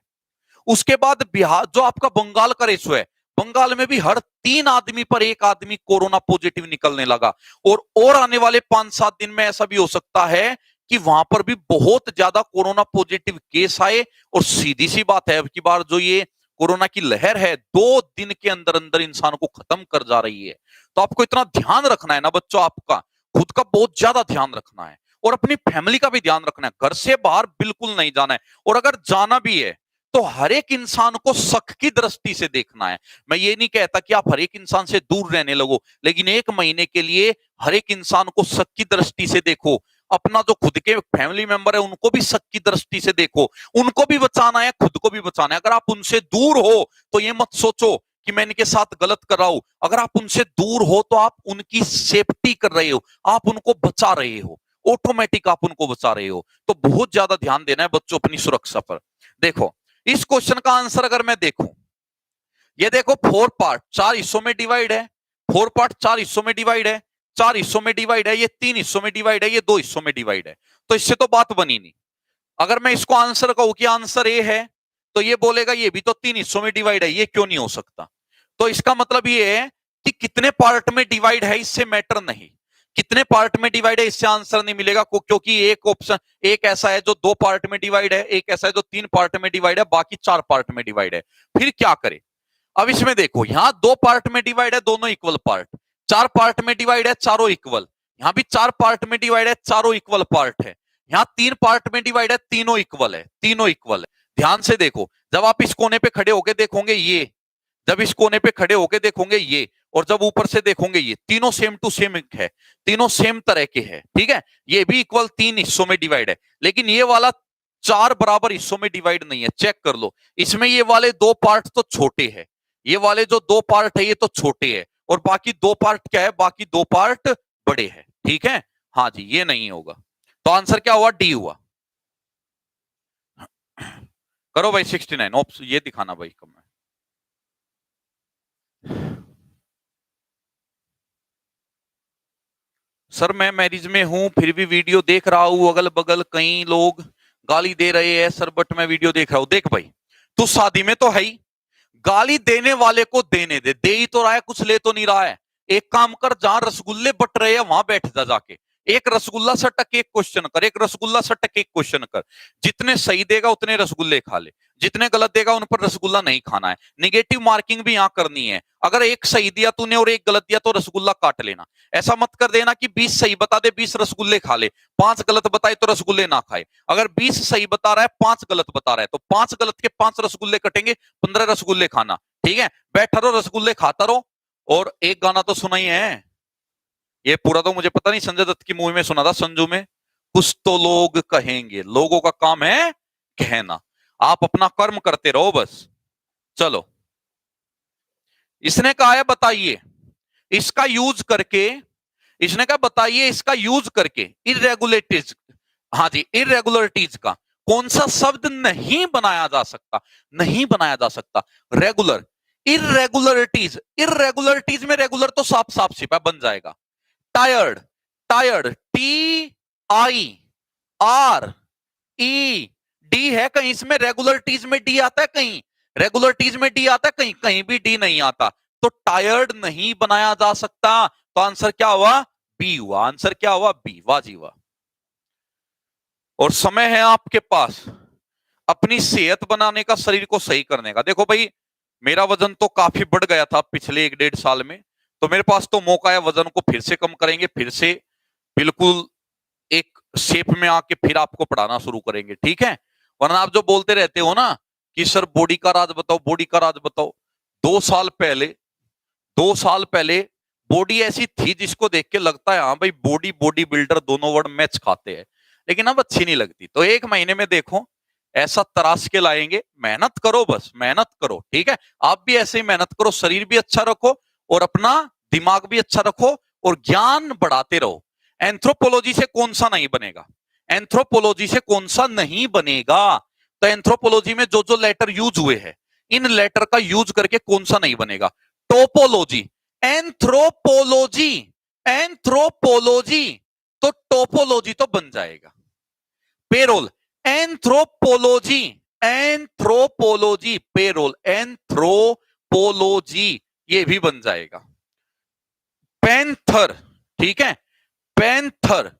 उसके बाद बिहार, जो आपका बंगाल का रेशो है, बंगाल में भी हर 3 आदमी पर 1 आदमी कोरोना पॉजिटिव निकलने लगा, और आने वाले 5-7 दिन में ऐसा भी हो सकता है कि वहां पर भी बहुत ज्यादा कोरोना पॉजिटिव केस आए। और सीधी सी बात है, अब की बार जो ये कोरोना की लहर है 2 दिन के अंदर अंदर इंसान को खत्म कर जा रही है। तो आपको इतना ध्यान रखना है ना बच्चों, आपका खुद का बहुत ज्यादा ध्यान रखना है, और अपनी फैमिली का भी ध्यान रखना है। घर से बाहर बिल्कुल नहीं जाना है, और अगर जाना भी है तो हर एक इंसान को शक की दृष्टि से देखना है। मैं ये नहीं कहता कि आप हर एक इंसान से दूर रहने लगो, लेकिन 1 महीने के लिए हर एक इंसान को शक की दृष्टि से देखो। अपना जो खुद के फैमिली मेंबर है उनको भी शक की दृष्टि से देखो, उनको भी बचाना है, खुद को भी बचाना है। अगर आप उनसे दूर हो तो ये मत सोचो कि मैं इनके साथ गलत कर रहा हूं। अगर आप उनसे दूर हो तो आप उनकी सेफ्टी कर रहे हो, आप उनको बचा रहे हो, ऑटोमेटिक आप उनको बचा रहे हो। तो बहुत ज्यादा ध्यान देना है बच्चों अपनी सुरक्षा पर। देखो इस क्वेश्चन का आंसर अगर मैं देखूं, ये देखो 4 पार्ट 4 हिस्सों में डिवाइड है, 4 पार्ट 4 हिस्सों में डिवाइड है, 4 हिस्सों में डिवाइड है, ये 3 हिस्सों में डिवाइड है, ये 2 हिस्सों में डिवाइड है। तो इससे तो बात बनी नहीं। अगर मैं इसको आंसर कहूं कि आंसर ए है, तो ये बोलेगा ये भी तो 3 हिस्सों में डिवाइड है, ये क्यों नहीं हो सकता। तो इसका मतलब ये है कि कितने पार्ट में डिवाइड है इससे मैटर नहीं, कितने पार्ट में डिवाइड है इससे आंसर नहीं मिलेगा, क्योंकि एक ऑप्शन, एक ऐसा है जो 2 पार्ट में डिवाइड है, एक ऐसा है जो 3 पार्ट में डिवाइड है, बाकी 4 पार्ट में डिवाइड है। फिर क्या करे, अब इसमें देखो यहां 2 पार्ट में डिवाइड है, दोनों इक्वल पार्ट, 4 पार्ट में डिवाइड है, चारों इक्वल, यहां भी 4 पार्ट में डिवाइड है, चारों इक्वल पार्ट है, यहां 3 पार्ट में डिवाइड है, तीनों इक्वल है, तीनों इक्वल है। ध्यान से देखो, जब आप इस कोने पे खड़े होके देखोगे ये, जब इस कोने पे खड़े होके देखोगे ये, और जब ऊपर से देखोगे ये, तीनों सेम टू सेम है, तीनों सेम तरह के हैं, ठीक है। ये भी इक्वल 3 हिस्सों में डिवाइड है, लेकिन ये वाला 4 बराबर हिस्सों में डिवाइड नहीं है। चेक कर लो, इसमें ये वाले 2 पार्ट तो छोटे हैं, ये वाले जो 2 पार्ट है ये तो छोटे हैं, और बाकी 2 पार्ट क्या है, बाकी 2 पार्ट बड़े हैं, ठीक है। हाँ जी, ये नहीं होगा। तो आंसर क्या हुआ? डी हुआ। करो भाई 69 ऑप्शन ये दिखाना भाई कम है। सर मैं मैरिज में हूं फिर भी वीडियो देख रहा हूं, अगल बगल कई लोग गाली दे रहे हैं सर, बट मैं वीडियो देख रहा हूं। देख भाई, तू शादी में तो है ही, गाली देने वाले को देने दे ही तो रहा है, कुछ ले तो नहीं रहा है। एक काम कर, जहां रसगुल्ले बट रहे हैं वहां बैठ जा जाके, एक रसगुल्ला सटक एक क्वेश्चन कर, एक रसगुल्ला सटक एक क्वेश्चन कर। जितने सही देगा उतने रसगुल्ले खा ले, जितने गलत देगा उन पर रसगुल्ला नहीं खाना है। निगेटिव मार्किंग भी यहां करनी है। अगर एक सही दिया तूने और एक गलत दिया तो रसगुल्ला काट लेना। ऐसा मत कर देना कि 20 सही बता दे 20 रसगुल्ले खा ले, 5 गलत बताए तो रसगुल्ले ना खाए। अगर 20 सही बता रहा है 5 गलत बता रहा है तो 5 गलत के 5 रसगुल्ले कटेंगे, 15 रसगुल्ले खाना। ठीक है, बैठा रहो रसगुल्ले खाता रहो। और एक गाना तो सुना ही है, ये पूरा तो मुझे पता नहीं, संजय दत्त की मूवी में सुना था, संजू में। कुछ तो लोग कहेंगे, लोगों का काम है कहना, आप अपना कर्म करते रहो बस। चलो, इसने कहा है बताइए इसका यूज करके, इसने कहा बताइए इसका यूज करके इरेगुलरिटीज, हाँ जी इरेगुलरिटीज का कौन सा शब्द नहीं बनाया जा सकता, नहीं बनाया जा सकता। रेगुलर, इरेगुलरिटीज, इरेगुलरिटीज में रेगुलर तो साफ साफ सिपा बन जाएगा। Tired, tired T I R E D है कहीं इसमें, रेगुलरिटीज में डी आता है कहीं, रेगुलरिटीज में डी आता है कहीं, कहीं भी डी नहीं आता। तो टायर्ड नहीं बनाया जा सकता, तो आंसर क्या हुआ? बी हुआ। आंसर क्या हुआ? बी। वाह जी वाह। और समय है आपके पास अपनी सेहत बनाने का, शरीर को सही करने का। देखो भाई, मेरा वजन तो काफी बढ़ गया था पिछले 1-1.5 साल में, तो मेरे पास तो मौका है वजन को फिर से कम करेंगे, फिर से बिल्कुल एक शेप में आके फिर आपको पढ़ाना शुरू करेंगे, ठीक है। वरना आप जो बोलते रहते हो ना कि सर बॉडी का राज बताओ, बॉडी का राज बताओ। 2 साल पहले, 2 साल पहले बॉडी ऐसी थी जिसको देख के लगता है हाँ भाई बॉडी, बॉडी बिल्डर दोनों वर्ड मैच खाते हैं, लेकिन अब अच्छी नहीं लगती। तो 1 महीने में देखो ऐसा तराश के लाएंगे। मेहनत करो, बस मेहनत करो, ठीक है। आप भी ऐसे ही मेहनत करो, शरीर भी अच्छा रखो और अपना दिमाग भी अच्छा रखो और ज्ञान बढ़ाते रहो। एंथ्रोपोलॉजी से कौन सा नहीं बनेगा, एंथ्रोपोलॉजी से कौन सा नहीं बनेगा। तो एंथ्रोपोलॉजी में जो जो लेटर यूज हुए हैं, इन लेटर का यूज करके कौन सा नहीं बनेगा। टोपोलॉजी, एंथ्रोपोलॉजी, एंथ्रोपोलॉजी तो टोपोलॉजी तो बन जाएगा। Payroll, anthropology, anthropology, payroll, anthropology ये भी बन जाएगा। पैंथर, ठीक है, पैंथर,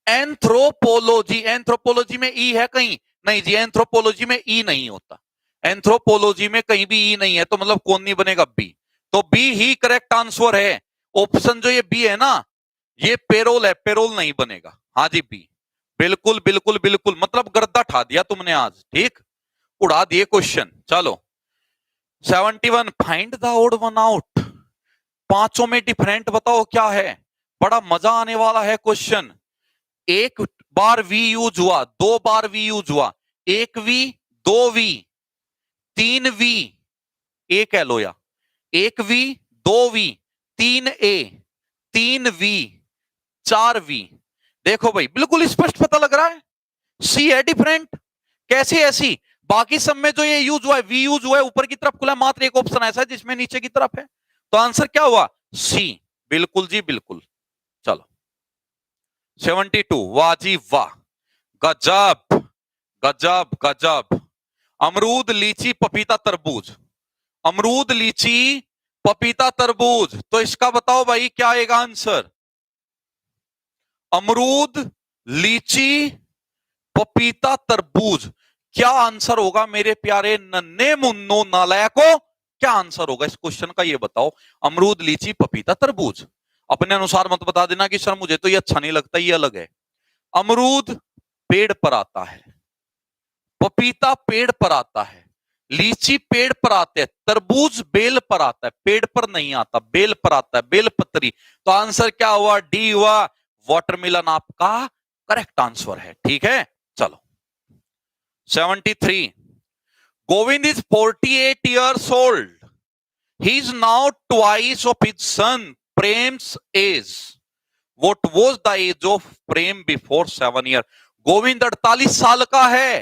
एंथ्रोपोलॉजी, एंथ्रोपोलॉजी में ई है कहीं? नहीं जी, एंथ्रोपोलॉजी में ई नहीं होता, एंथ्रोपोलॉजी में कहीं भी ई नहीं है, तो मतलब कौन नहीं बनेगा? बी। तो बी ही करेक्ट आंसर है। ऑप्शन जो ये बी है ना, ये पेरोल है, पेरोल नहीं बनेगा। हाँ जी बी, बिल्कुल बिल्कुल बिल्कुल, मतलब गर्दा ठा दिया तुमने आज, ठीक, उड़ा दिए क्वेश्चन। चलो 71, find the odd one out. पांचों में डिफरेंट बताओ क्या है। बड़ा मजा आने वाला है क्वेश्चन। एक बार वी यूज हुआ, 2 बार वी यूज हुआ, 1 वी, 2 वी, 3 वी, ए कह लो या 1 V, 2 V, 3 A, 3 V, 4 V. देखो भाई बिल्कुल स्पष्ट पता लग रहा है, सी है डिफरेंट। कैसे ऐसी? बाकी सब में जो ये यूज हुआ है, वी यूज हुआ है, ऊपर की तरफ खुला, मात्र एक ऑप्शन ऐसा है जिसमें नीचे की तरफ है। तो आंसर क्या हुआ? सी। बिल्कुल जी बिल्कुल। चलो 72, वाह जी वाह, गजब गजब गजब। अमरूद, लीची, पपीता, तरबूज, अमरूद, लीची, पपीता, तरबूज, तो इसका बताओ भाई क्या आएगा आंसर? अमरूद, लीची, पपीता, तरबूज, क्या आंसर होगा मेरे प्यारे नन्हे मुन्नो नालायको? क्या आंसर होगा इस क्वेश्चन का, ये बताओ। अमरूद, लीची, पपीता, तरबूज। अपने अनुसार मत बता देना कि सर मुझे तो ये अच्छा नहीं लगता, ये अलग है। अमरूद पेड़ पर आता है, पपीता पेड़ पर आता है, लीची पेड़ पर आते हैं, तरबूज बेल पर आता है, पेड़ पर नहीं आता, बेल पर आता है, बेल पत्री। तो आंसर क्या हुआ? डी हुआ, वाटरमेलन आपका करेक्ट आंसर है, ठीक है। चलो 73, Govind is 48 years old, he is now twice of his son Prem's age, what was the age of Prem before 7 year? Govind 48 साल का है।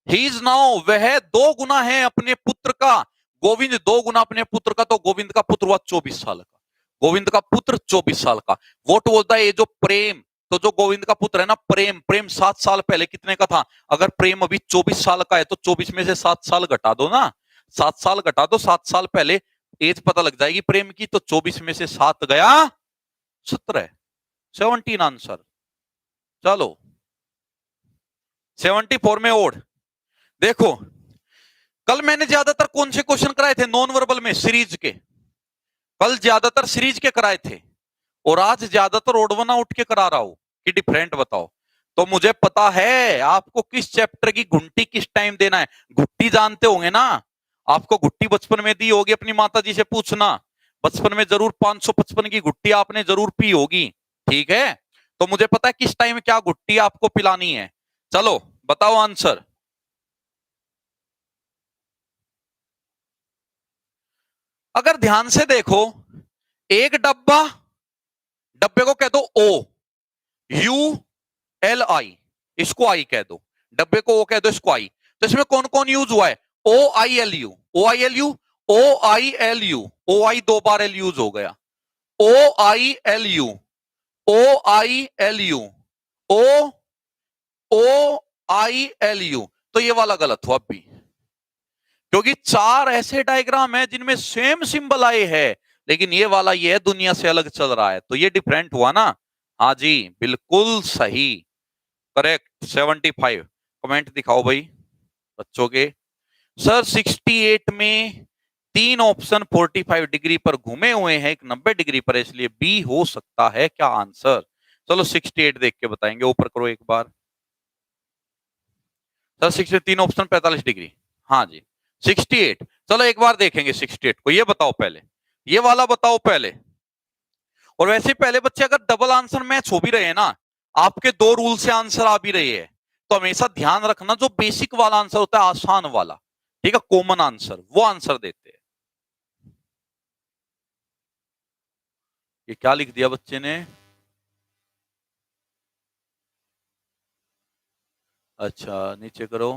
ही इज नाउ, वह 2 गुना है अपने पुत्र का। गोविंद 2 गुना अपने पुत्र का, तो गोविंद का पुत्र हुआ 24 साल का। गोविंद का पुत्र 24 साल का। What was the age of Prem? तो जो गोविंद का पुत्र है ना प्रेम, प्रेम 7 साल पहले कितने का था? अगर प्रेम अभी 24 साल का है तो 24 में से 7 साल घटा दो ना, 7 साल घटा दो, 7 साल पहले एज पता लग जाएगी प्रेम की। तो 24 में से 7 गया 17, 17 आंसर। चलो 74 में ओड देखो, कल मैंने ज्यादातर कौन से क्वेश्चन कराए थे नॉन वर्बल में? सीरीज के। कल ज्यादातर सीरीज के कराए थे और आज ज्यादातर ओड वन आउट के करा रहा हूं कि डिफरेंट बताओ। तो मुझे पता है आपको किस चैप्टर की घुट्टी किस टाइम देना है। घुट्टी जानते होंगे ना, आपको घुट्टी बचपन में दी होगी, अपनी माता जी से पूछना। बचपन में जरूर 555 की घुट्टी आपने जरूर पी होगी, ठीक है? तो मुझे पता है किस टाइम क्या घुट्टी आपको पिलानी है। चलो बताओ आंसर। अगर ध्यान से देखो, एक डब्बा, डब्बे को कह दो ओ, यू एल आई, इसको आई कह दो। डब्बे को ओ कह दो, इसको आई। तो इसमें कौन कौन यूज हुआ है? O I L U, O I L U, O I L U, O I 2 बार एल यूज हो गया। O I L U, O I L U, O O I L U. तो ये वाला गलत हुआ अभी, क्योंकि 4 ऐसे डायग्राम है जिनमें सेम सिंबल आए हैं, लेकिन ये वाला ये दुनिया से अलग चल रहा है, तो ये डिफरेंट हुआ ना। हाँ जी बिल्कुल सही, करेक्ट। 75 कमेंट दिखाओ भाई बच्चों के। सर 68 में 3 ऑप्शन 45 डिग्री पर घूमे हुए हैं, एक 90 डिग्री पर है, इसलिए बी हो सकता है क्या आंसर? चलो 68 देख के बताएंगे, ऊपर करो एक बार। सर 63 ऑप्शन 45 डिग्री, हाँ जी 68। चलो एक बार देखेंगे 68 को, ये बताओ पहले, ये वाला बताओ पहले। और वैसे पहले बच्चे अगर डबल आंसर मैच हो भी रहे हैं ना, आपके 2 रूल से आंसर आ भी रही है, तो हमेशा ध्यान रखना जो बेसिक वाला आंसर होता है, आसान वाला, ठीक है, कॉमन आंसर, वो आंसर देते हैं। ये क्या लिख दिया बच्चे ने? अच्छा नीचे करो।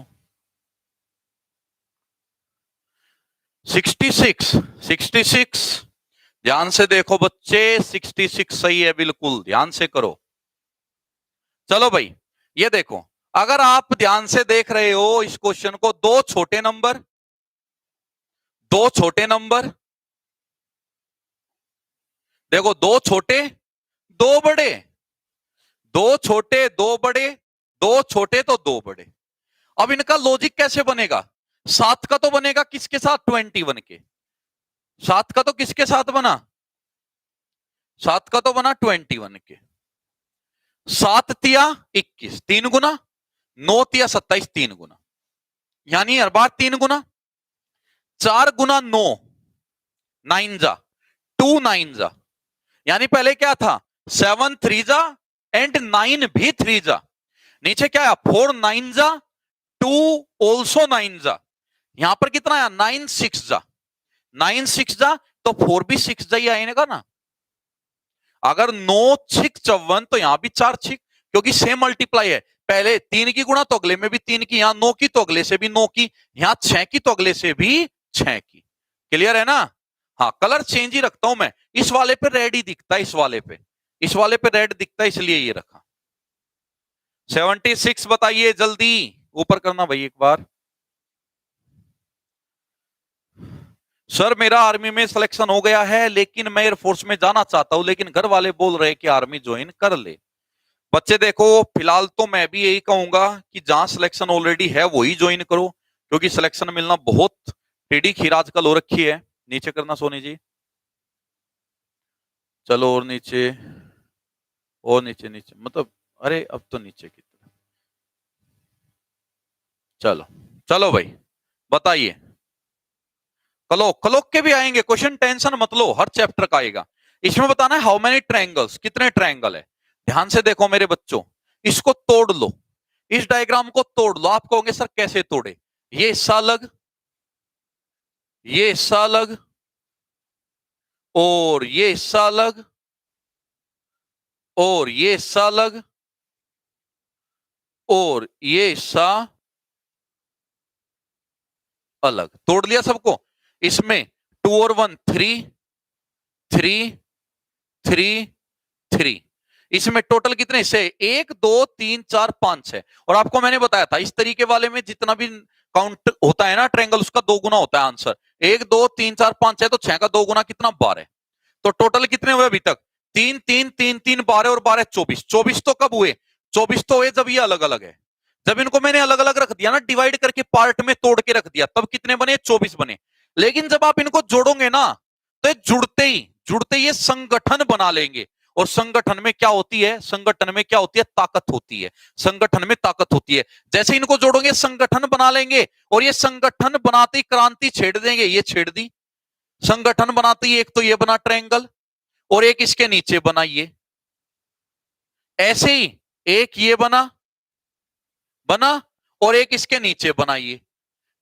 66, 66 ध्यान से देखो बच्चे, 66 सही है, बिल्कुल ध्यान से करो। चलो भाई ये देखो, अगर आप ध्यान से देख रहे हो इस क्वेश्चन को, 2 छोटे नंबर, 2 छोटे नंबर, देखो 2 छोटे 2 बड़े, 2 छोटे 2 बड़े, 2 छोटे तो 2 बड़े। अब इनका लॉजिक कैसे बनेगा? 7 का तो बनेगा किसके साथ? 21 के। 7 का तो किसके साथ बना? 7 का तो बना 21 के। 7 तिया 21, 3 गुना, 9 तिया 27, 3 गुना, यानी हर बार 3 गुना। 4 गुना 9, 9 जा, 2 9 जा, यानी पहले क्या था? 7 3 जा एंड 9 भी 3 जा। नीचे क्या है? 4 9 जा, 2 ऑल्सो 9 जा। यहां पर कितना आया? 9 6 जा, 9 6 जा, तो 4 भी 6 जा ही आएगा ना। अगर 9 6 54, तो यहां भी 4 6, क्योंकि सेम मल्टीप्लाई है। पहले 3 की गुणा तो अगले में भी 3 की, यहां 9 की तो अगले से भी 9 की, यहां 6 की तो अगले से भी 6 की। क्लियर है ना? हाँ कलर चेंज ही रखता हूं मैं, इस वाले पे रेड ही दिखता है, इस वाले पे, इस वाले पे रेड दिखता है, इसलिए ये रखा। 76 बताइए जल्दी, ऊपर करना भाई एक बार। सर मेरा आर्मी में सिलेक्शन हो गया है, लेकिन मैं एयरफोर्स में जाना चाहता हूं, लेकिन घर वाले बोल रहे हैं कि आर्मी ज्वाइन कर ले। बच्चे देखो फिलहाल तो मैं भी यही कहूंगा कि जहां सिलेक्शन ऑलरेडी है वही ज्वाइन करो, क्योंकि सिलेक्शन मिलना बहुत टेढ़ी खीर आजकल हो रखी है। नीचे करना सोनी जी, चलो और नीचे, और नीचे नीचे, मतलब अरे अब तो नीचे की तरफ। चलो चलो भाई बताइए। क्लॉक, क्लॉक के भी आएंगे क्वेश्चन, टेंशन मत लो, हर चैप्टर का आएगा। इसमें बताना है हाउ मेनी ट्रायंगल्स, कितने ट्रायंगल है। ध्यान से देखो मेरे बच्चों, इसको तोड़ लो, इस डायग्राम को तोड़ लो। आप कहोगे सर कैसे तोड़े? ये हिस्सा अलग, ये हिस्सा अलग, और ये हिस्सा अलग, और ये हिस्सा अलग और ये हिस्सा अलग। तोड़ लिया सबको। इसमें 2 और 1 3, 3, 3, 3। इसमें टोटल कितने हिस्से? 1 2 3 4 5 है। और आपको मैंने बताया था इस तरीके वाले में जितना भी काउंट होता है ना ट्रायंगल, उसका 2 गुना होता है आंसर। 1 2 3 4 5 है तो 6 का 2 गुना कितना? 12। तो टोटल कितने हुए अभी तक? 3 3 3 3 12 और 12 24। 24 तो कब हुए? 24 तो हुए जब ये अलग अलग है। जब इनको मैंने अलग अलग रख दिया ना, डिवाइड करके पार्ट में तोड़ के रख दिया, तब कितने बने? 24 बने। लेकिन जब आप इनको जोड़ोगे ना, तो ये जुड़ते ही ये संगठन बना लेंगे। और संगठन में क्या होती है? संगठन में क्या होती है? ताकत होती है। संगठन में ताकत होती है। जैसे इनको जोड़ोगे संगठन बना लेंगे, और ये संगठन बनाते ही क्रांति छेड़ देंगे। ये छेड़ दी संगठन बनाते ही। एक तो ये बना ट्रायंगल, और एक इसके नीचे बना ये। ऐसे ही एक ये बना और एक इसके नीचे बनाइए।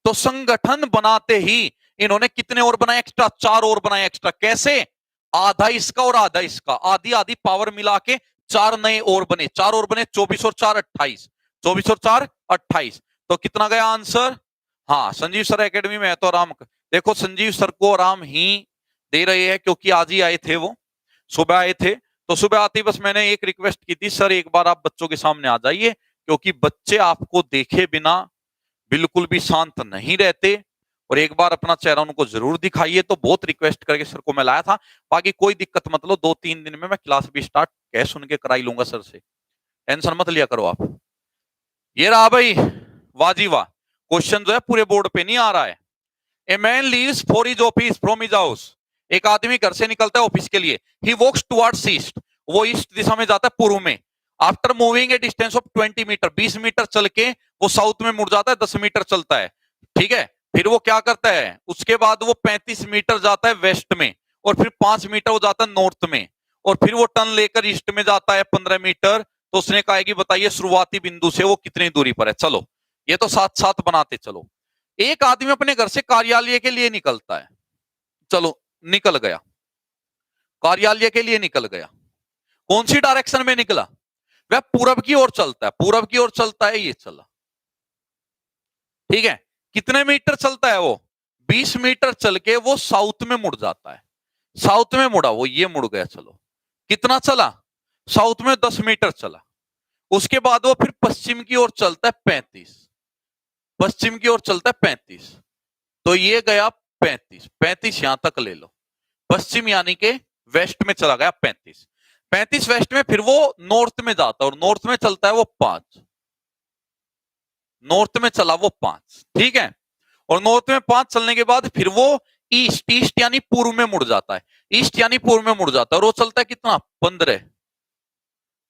तो संगठन बनाते ही इन्होंने कितने और बनाए? एक्स्ट्रा 4 और बनाए एक्स्ट्रा। कैसे? आधा इसका और आधा इसका, आधी आधी पावर मिला के 4 नए और बने। 4 और बने 24 और 4 28। 24 और 4 28। तो कितना गया आंसर? हाँ, संजीव सर एकेडमी में है तो आराम। देखो संजीव सर को आराम ही दे रहे हैं क्योंकि आज ही आए थे, वो सुबह आए थे। तो सुबह आते ही बस मैंने एक रिक्वेस्ट की थी, सर एक बार आप बच्चों के सामने आ जाइए, क्योंकि बच्चे आपको देखे बिना बिल्कुल भी शांत नहीं रहते, और एक बार अपना चेहरा उनको जरूर दिखाइए। तो बहुत रिक्वेस्ट करके सर को मैं लाया था। बाकी कोई दिक्कत मत लो, 2-3 दिन में मैं क्लास भी स्टार्ट कह सुन के कराई लूंगा सर से, टेंशन मत लिया करो आप। ये रहा भाई, वाह जी वाह। क्वेश्चन जो है पूरे बोर्ड पे नहीं आ रहा है। A man leaves for his office from his house. एक आदमी घर से निकलता है ऑफिस के लिए। He walks towards east. वो ईस्ट दिशा में जाता है, पूर्व में। After moving a distance of 20 metre, 20 metre चल के वो साउथ में मुड़ जाता है, 10 मीटर चलता है। ठीक है, फिर वो क्या करता है? उसके बाद वो 35 मीटर जाता है वेस्ट में, और फिर 5 मीटर वो जाता है नॉर्थ में, और फिर वो टर्न लेकर ईस्ट में जाता है 15 मीटर। तो उसने कहा कि बताइए शुरुआती बिंदु से वो कितनी दूरी पर है। चलो ये तो साथ साथ बनाते चलो। एक आदमी अपने घर से कार्यालय के लिए निकलता है। चलो निकल गया, कार्यालय के लिए निकल गया। कौन सी डायरेक्शन में निकला? वह पूरब की ओर चलता है, पूरब की ओर चलता है, ये चला। ठीक है, कितने मीटर चलता है वो? 20 मीटर चल के वो साउथ में मुड़ जाता है। साउथ में मुड़ा वो, ये मुड़ गया। चलो कितना चला? साउथ में 10 मीटर चला। उसके बाद वो फिर पश्चिम की ओर चलता है 35। पश्चिम की ओर चलता है 35। तो ये गया 35। 35 यहां तक ले लो। पश्चिम यानी के वेस्ट में चला गया 35। 35 वेस्ट में फिर वो नॉर्थ में जाता है, और नॉर्थ में चलता है वो 5। नॉर्थ में चला वो 5। ठीक है, और नॉर्थ में 5 चलने के बाद फिर वो ईस्ट, ईस्ट यानी पूर्व में मुड़ जाता है। ईस्ट यानी पूर्व में मुड़ जाता है, और वो चलता है कितना? 15।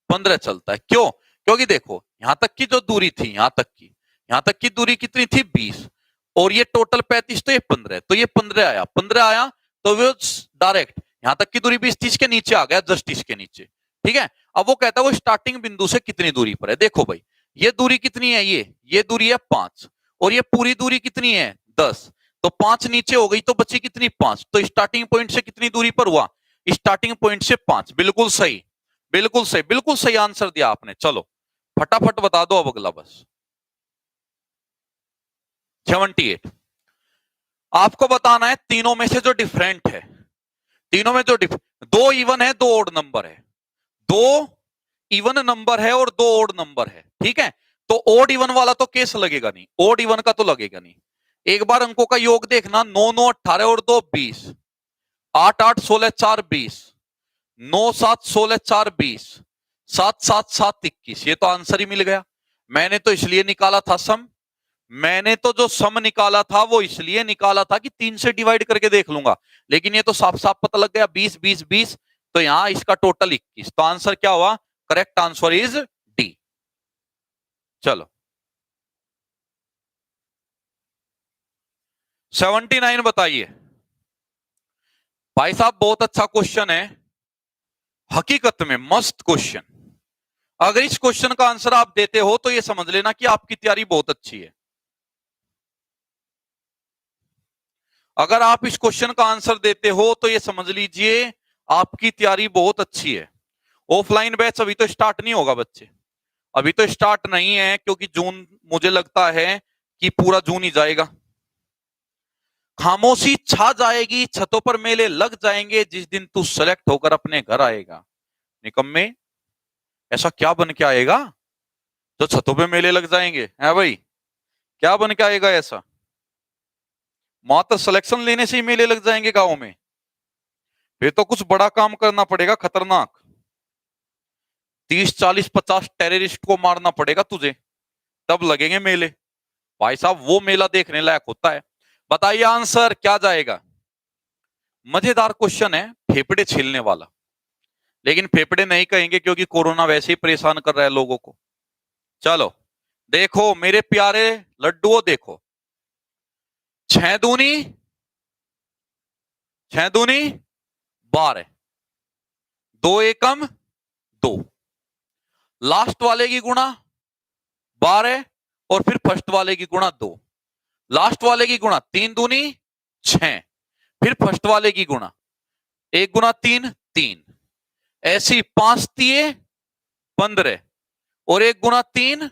15 चलता है। क्यों? क्योंकि देखो यहां तक की जो दूरी थी, यहां तक की दूरी कितनी थी? 20, और ये टोटल 35, तो ये 15। तो ये 15 आया, 15 आया। तो वो डायरेक्ट यहां तक की दूरी 20, 30 के नीचे आ गया, जस्ट इसके नीचे। ठीक है, अब वो कहता है वो स्टार्टिंग बिंदु से कितनी दूरी पर है। देखो भाई, ये दूरी कितनी है? ये दूरी है 5, और ये पूरी दूरी कितनी है? 10। तो 5 नीचे हो गई, तो बची कितनी? 5। तो स्टार्टिंग पॉइंट से कितनी दूरी पर हुआ? स्टार्टिंग पॉइंट से 5। बिल्कुल सही, बिल्कुल सही, बिल्कुल सही आंसर दिया आपने। चलो फटाफट बता दो अब अगला बस। 78। आपको बताना है तीनों में से जो डिफरेंट है। तीनों में जो दो इवन है, दो ओड नंबर है। दो इवन नंबर है और दो ओड नंबर है। ठीक है, तो ओड इवन वाला तो केस लगेगा नहीं, ओड इवन का तो लगेगा नहीं। एक बार अंकों का योग देखना, 9 9 18 और 2 20, 8 8 16 4 20, 9 7 16 4 20, 7 7 7 21। ये तो आंसर ही मिल गया। मैंने तो इसलिए निकाला था सम, मैंने तो जो सम निकाला था वो इसलिए निकाला था कि 3 से डिवाइड करके देख लूंगा, लेकिन ये तो साफ साफ पता लग गया 20 20 20। तो यहां इसका टोटल 21। तो आंसर क्या हुआ? Correct answer is D. चलो 79 बताइए। भाई साहब बहुत अच्छा क्वेश्चन है, हकीकत में मस्त क्वेश्चन। अगर इस क्वेश्चन का आंसर आप देते हो तो ये समझ लेना कि आपकी तैयारी बहुत अच्छी है। अगर आप इस क्वेश्चन का आंसर देते हो तो ये समझ लीजिए आपकी तैयारी बहुत अच्छी है। ऑफलाइन बैच अभी तो स्टार्ट नहीं होगा बच्चे, अभी तो स्टार्ट नहीं है, क्योंकि जून, मुझे लगता है कि पूरा जून ही जाएगा। खामोशी छा जाएगी, छतों पर मेले लग जाएंगे, जिस दिन तू सेलेक्ट होकर अपने घर आएगा। निकम्मे, ऐसा क्या बन के आएगा जो छतों पे मेले लग जाएंगे? है भाई, क्या बन के आएगा ऐसा? मात्र सिलेक्शन लेने से ही मेले लग जाएंगे गांव में? फिर तो कुछ बड़ा काम करना पड़ेगा, खतरनाक। 30, 40, 50 टेररिस्ट को मारना पड़ेगा तुझे, तब लगेंगे मेले। भाई साहब, वो मेला देखने लायक होता है। बताइए आंसर क्या जाएगा? मजेदार क्वेश्चन है, फेफड़े छीलने वाला, लेकिन फेफड़े नहीं कहेंगे क्योंकि कोरोना वैसे ही परेशान कर रहा है लोगों को। चलो देखो मेरे प्यारे लड्डुओं, देखो 6 दूनी 12, 2 एकम 2, लास्ट वाले की गुणा 12 और फिर फर्स्ट वाले की गुणा 2, लास्ट वाले की गुणा 3 दूनी 6, फिर फर्स्ट वाले की गुणा 1 गुना 3 3, ऐसी 5 तिये 15 और 1 गुना 3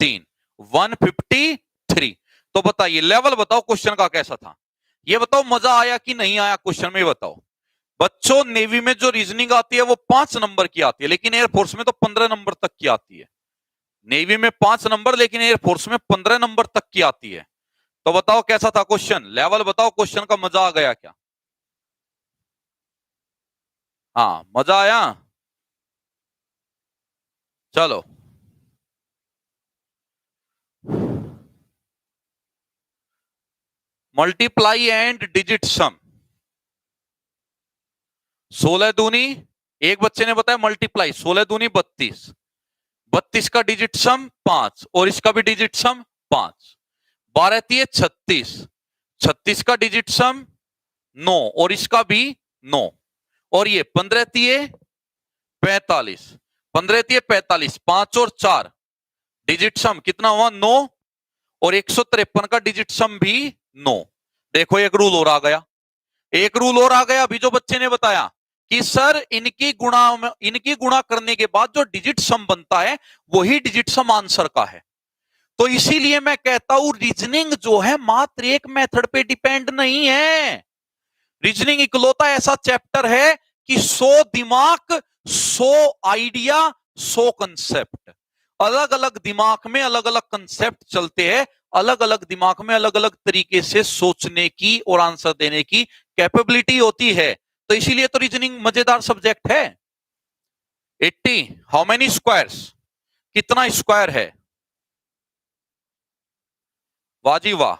3, 153। तो बताइए लेवल बताओ क्वेश्चन का कैसा था, ये बताओ मजा आया कि नहीं आया क्वेश्चन में, बताओ। बच्चों नेवी में जो रीजनिंग आती है वो 5 नंबर की आती है, लेकिन एयरफोर्स में तो 15 नंबर तक की आती है। नेवी में 5 नंबर, लेकिन एयरफोर्स में 15 नंबर तक की आती है। तो बताओ कैसा था क्वेश्चन, लेवल बताओ क्वेश्चन का, मजा आ गया क्या? हाँ मजा आया। चलो मल्टीप्लाई एंड डिजिट सम। 16 दूनी, एक बच्चे ने बताया मल्टीप्लाई, 16 दूनी 32, 32 का डिजिट सम 5 और इसका भी डिजिट सम 5, 12 तिये 36, 36 का डिजिट सम 9 और इसका भी 9, और ये 15 तिये 45, 15 तिये 45, 5 और 4 डिजिट सम कितना हुआ 9, और 153 का डिजिट सम भी 9। देखो एक रूल और आ गया, एक रूल और आ गया अभी जो बच्चे ने बताया कि सर इनकी गुणा करने के बाद जो डिजिट सम बनता है वही डिजिट सम आंसर का है। तो इसीलिए मैं कहता हूं रीजनिंग जो है मात्र एक मेथड पे डिपेंड नहीं है। रीजनिंग इकलौता ऐसा चैप्टर है कि 100 दिमाग, 100 आइडिया, 100 कंसेप्ट, अलग अलग दिमाग में अलग अलग कंसेप्ट चलते हैं, अलग अलग दिमाग में अलग अलग तरीके से सोचने की और आंसर देने की कैपेबिलिटी होती है। तो इसीलिए तो रीजनिंग मजेदार सब्जेक्ट है। 80 हाउ मेनी स्क्वायर्स, कितना स्क्वायर है? वाह जी वाह।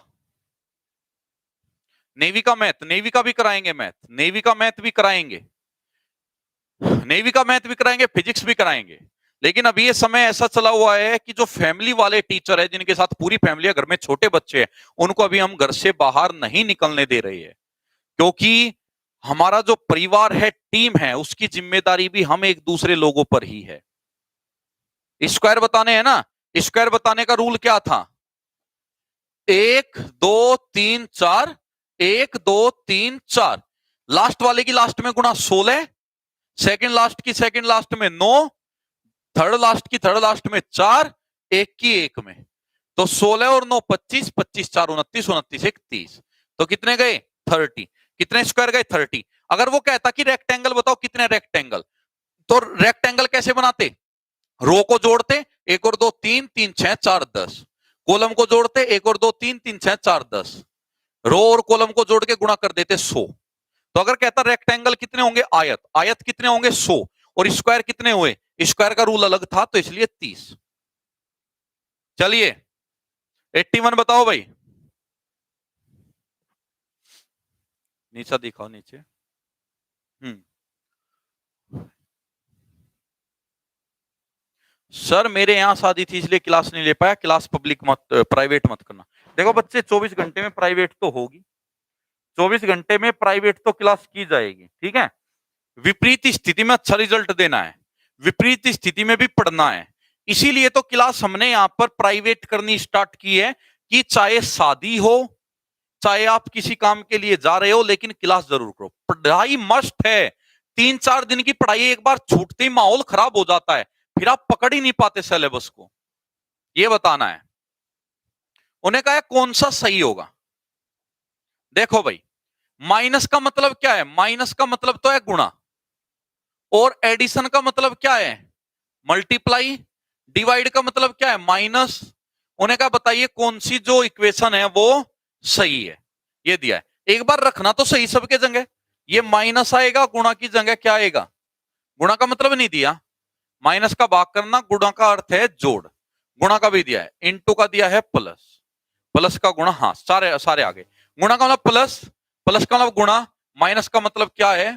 नेवी का मैथ, नेवी का भी कराएंगे मैथ, नेवी का मैथ भी कराएंगे, नेवी का मैथ भी कराएंगे, फिजिक्स भी कराएंगे। लेकिन अभी ये समय ऐसा चला हुआ है कि जो फैमिली वाले टीचर है, जिनके साथ पूरी फैमिली है, घर में छोटे बच्चे हैं, उनको अभी हम घर से बाहर नहीं निकलने दे रहे हैं, क्योंकि हमारा जो परिवार है, टीम है, उसकी जिम्मेदारी भी हम एक दूसरे लोगों पर ही है। स्क्वायर बताने हैं ना, स्क्वायर बताने का रूल क्या था? 1 2 3 4, 1 2 3 4, लास्ट वाले की लास्ट में गुणा 16, सेकंड लास्ट की सेकंड लास्ट में 9, थर्ड लास्ट की थर्ड लास्ट में 4, एक की एक में, तो 16 और 9 25, 25 4 29, 29 1 30, तो कितने गए 30। कितने स्क्वायर गए 30। अगर वो कहता कि रेक्टेंगल बताओ कितने रेक्टेंगल, तो रेक्टेंगल कैसे बनाते? रो को जोड़ते, 1 और 2 3, 3 6 4 10, कॉलम को जोड़ते 1 और 2 3, 3 6 4 10, रो और कॉलम को जोड़ के गुणा कर देते 100। तो अगर कहता रेक्टेंगल कितने होंगे, आयत, आयत कितने होंगे 100, और स्क्वायर कितने हुए, स्क्वायर का रूल अलग था तो इसलिए 30। चलिए 81 बताओ भाई, नीचा दिखाओ नीचे। सर मेरे यहां शादी थी इसलिए क्लास नहीं ले पाया, क्लास पब्लिक मत, प्राइवेट मत करना। देखो बच्चे 24 घंटे में प्राइवेट तो होगी, 24 घंटे में प्राइवेट तो क्लास की जाएगी, ठीक है। विपरीत स्थिति में अच्छा रिजल्ट देना है, विपरीत स्थिति में भी पढ़ना है, इसीलिए तो क्लास हमने यहां पर प्राइवेट करनी स्टार्ट की है कि चाहे शादी हो, चाहे आप किसी काम के लिए जा रहे हो, लेकिन क्लास जरूर करो। पढ़ाई मस्ट है, 3-4 दिन की पढ़ाई एक बार छूटते ही माहौल खराब हो जाता है, फिर आप पकड़ ही नहीं पाते सिलेबस को। ये बताना है। उन्हें कहा कौन सा सही होगा। देखो भाई, माइनस का मतलब क्या है? माइनस का मतलब तो है गुणा, और एडिशन का मतलब क्या है? मल्टीप्लाई। डिवाइड का मतलब क्या है? माइनस। उन्हें कहा बताइए कौन सी जो इक्वेशन है वो सही है। ये दिया है, एक बार रखना तो सही सबके जगह। ये माइनस आएगा, गुणा की जगह क्या आएगा? गुणा का मतलब नहीं दिया, माइनस का भाग करना, गुणा का अर्थ है जोड़। गुणा का भी दिया है, इनटू का दिया है प्लस, प्लस का गुणा। हाँ, सारे सारे आगे। गुणा का मतलब प्लस, प्लस का मतलब गुणा, माइनस का मतलब क्या है?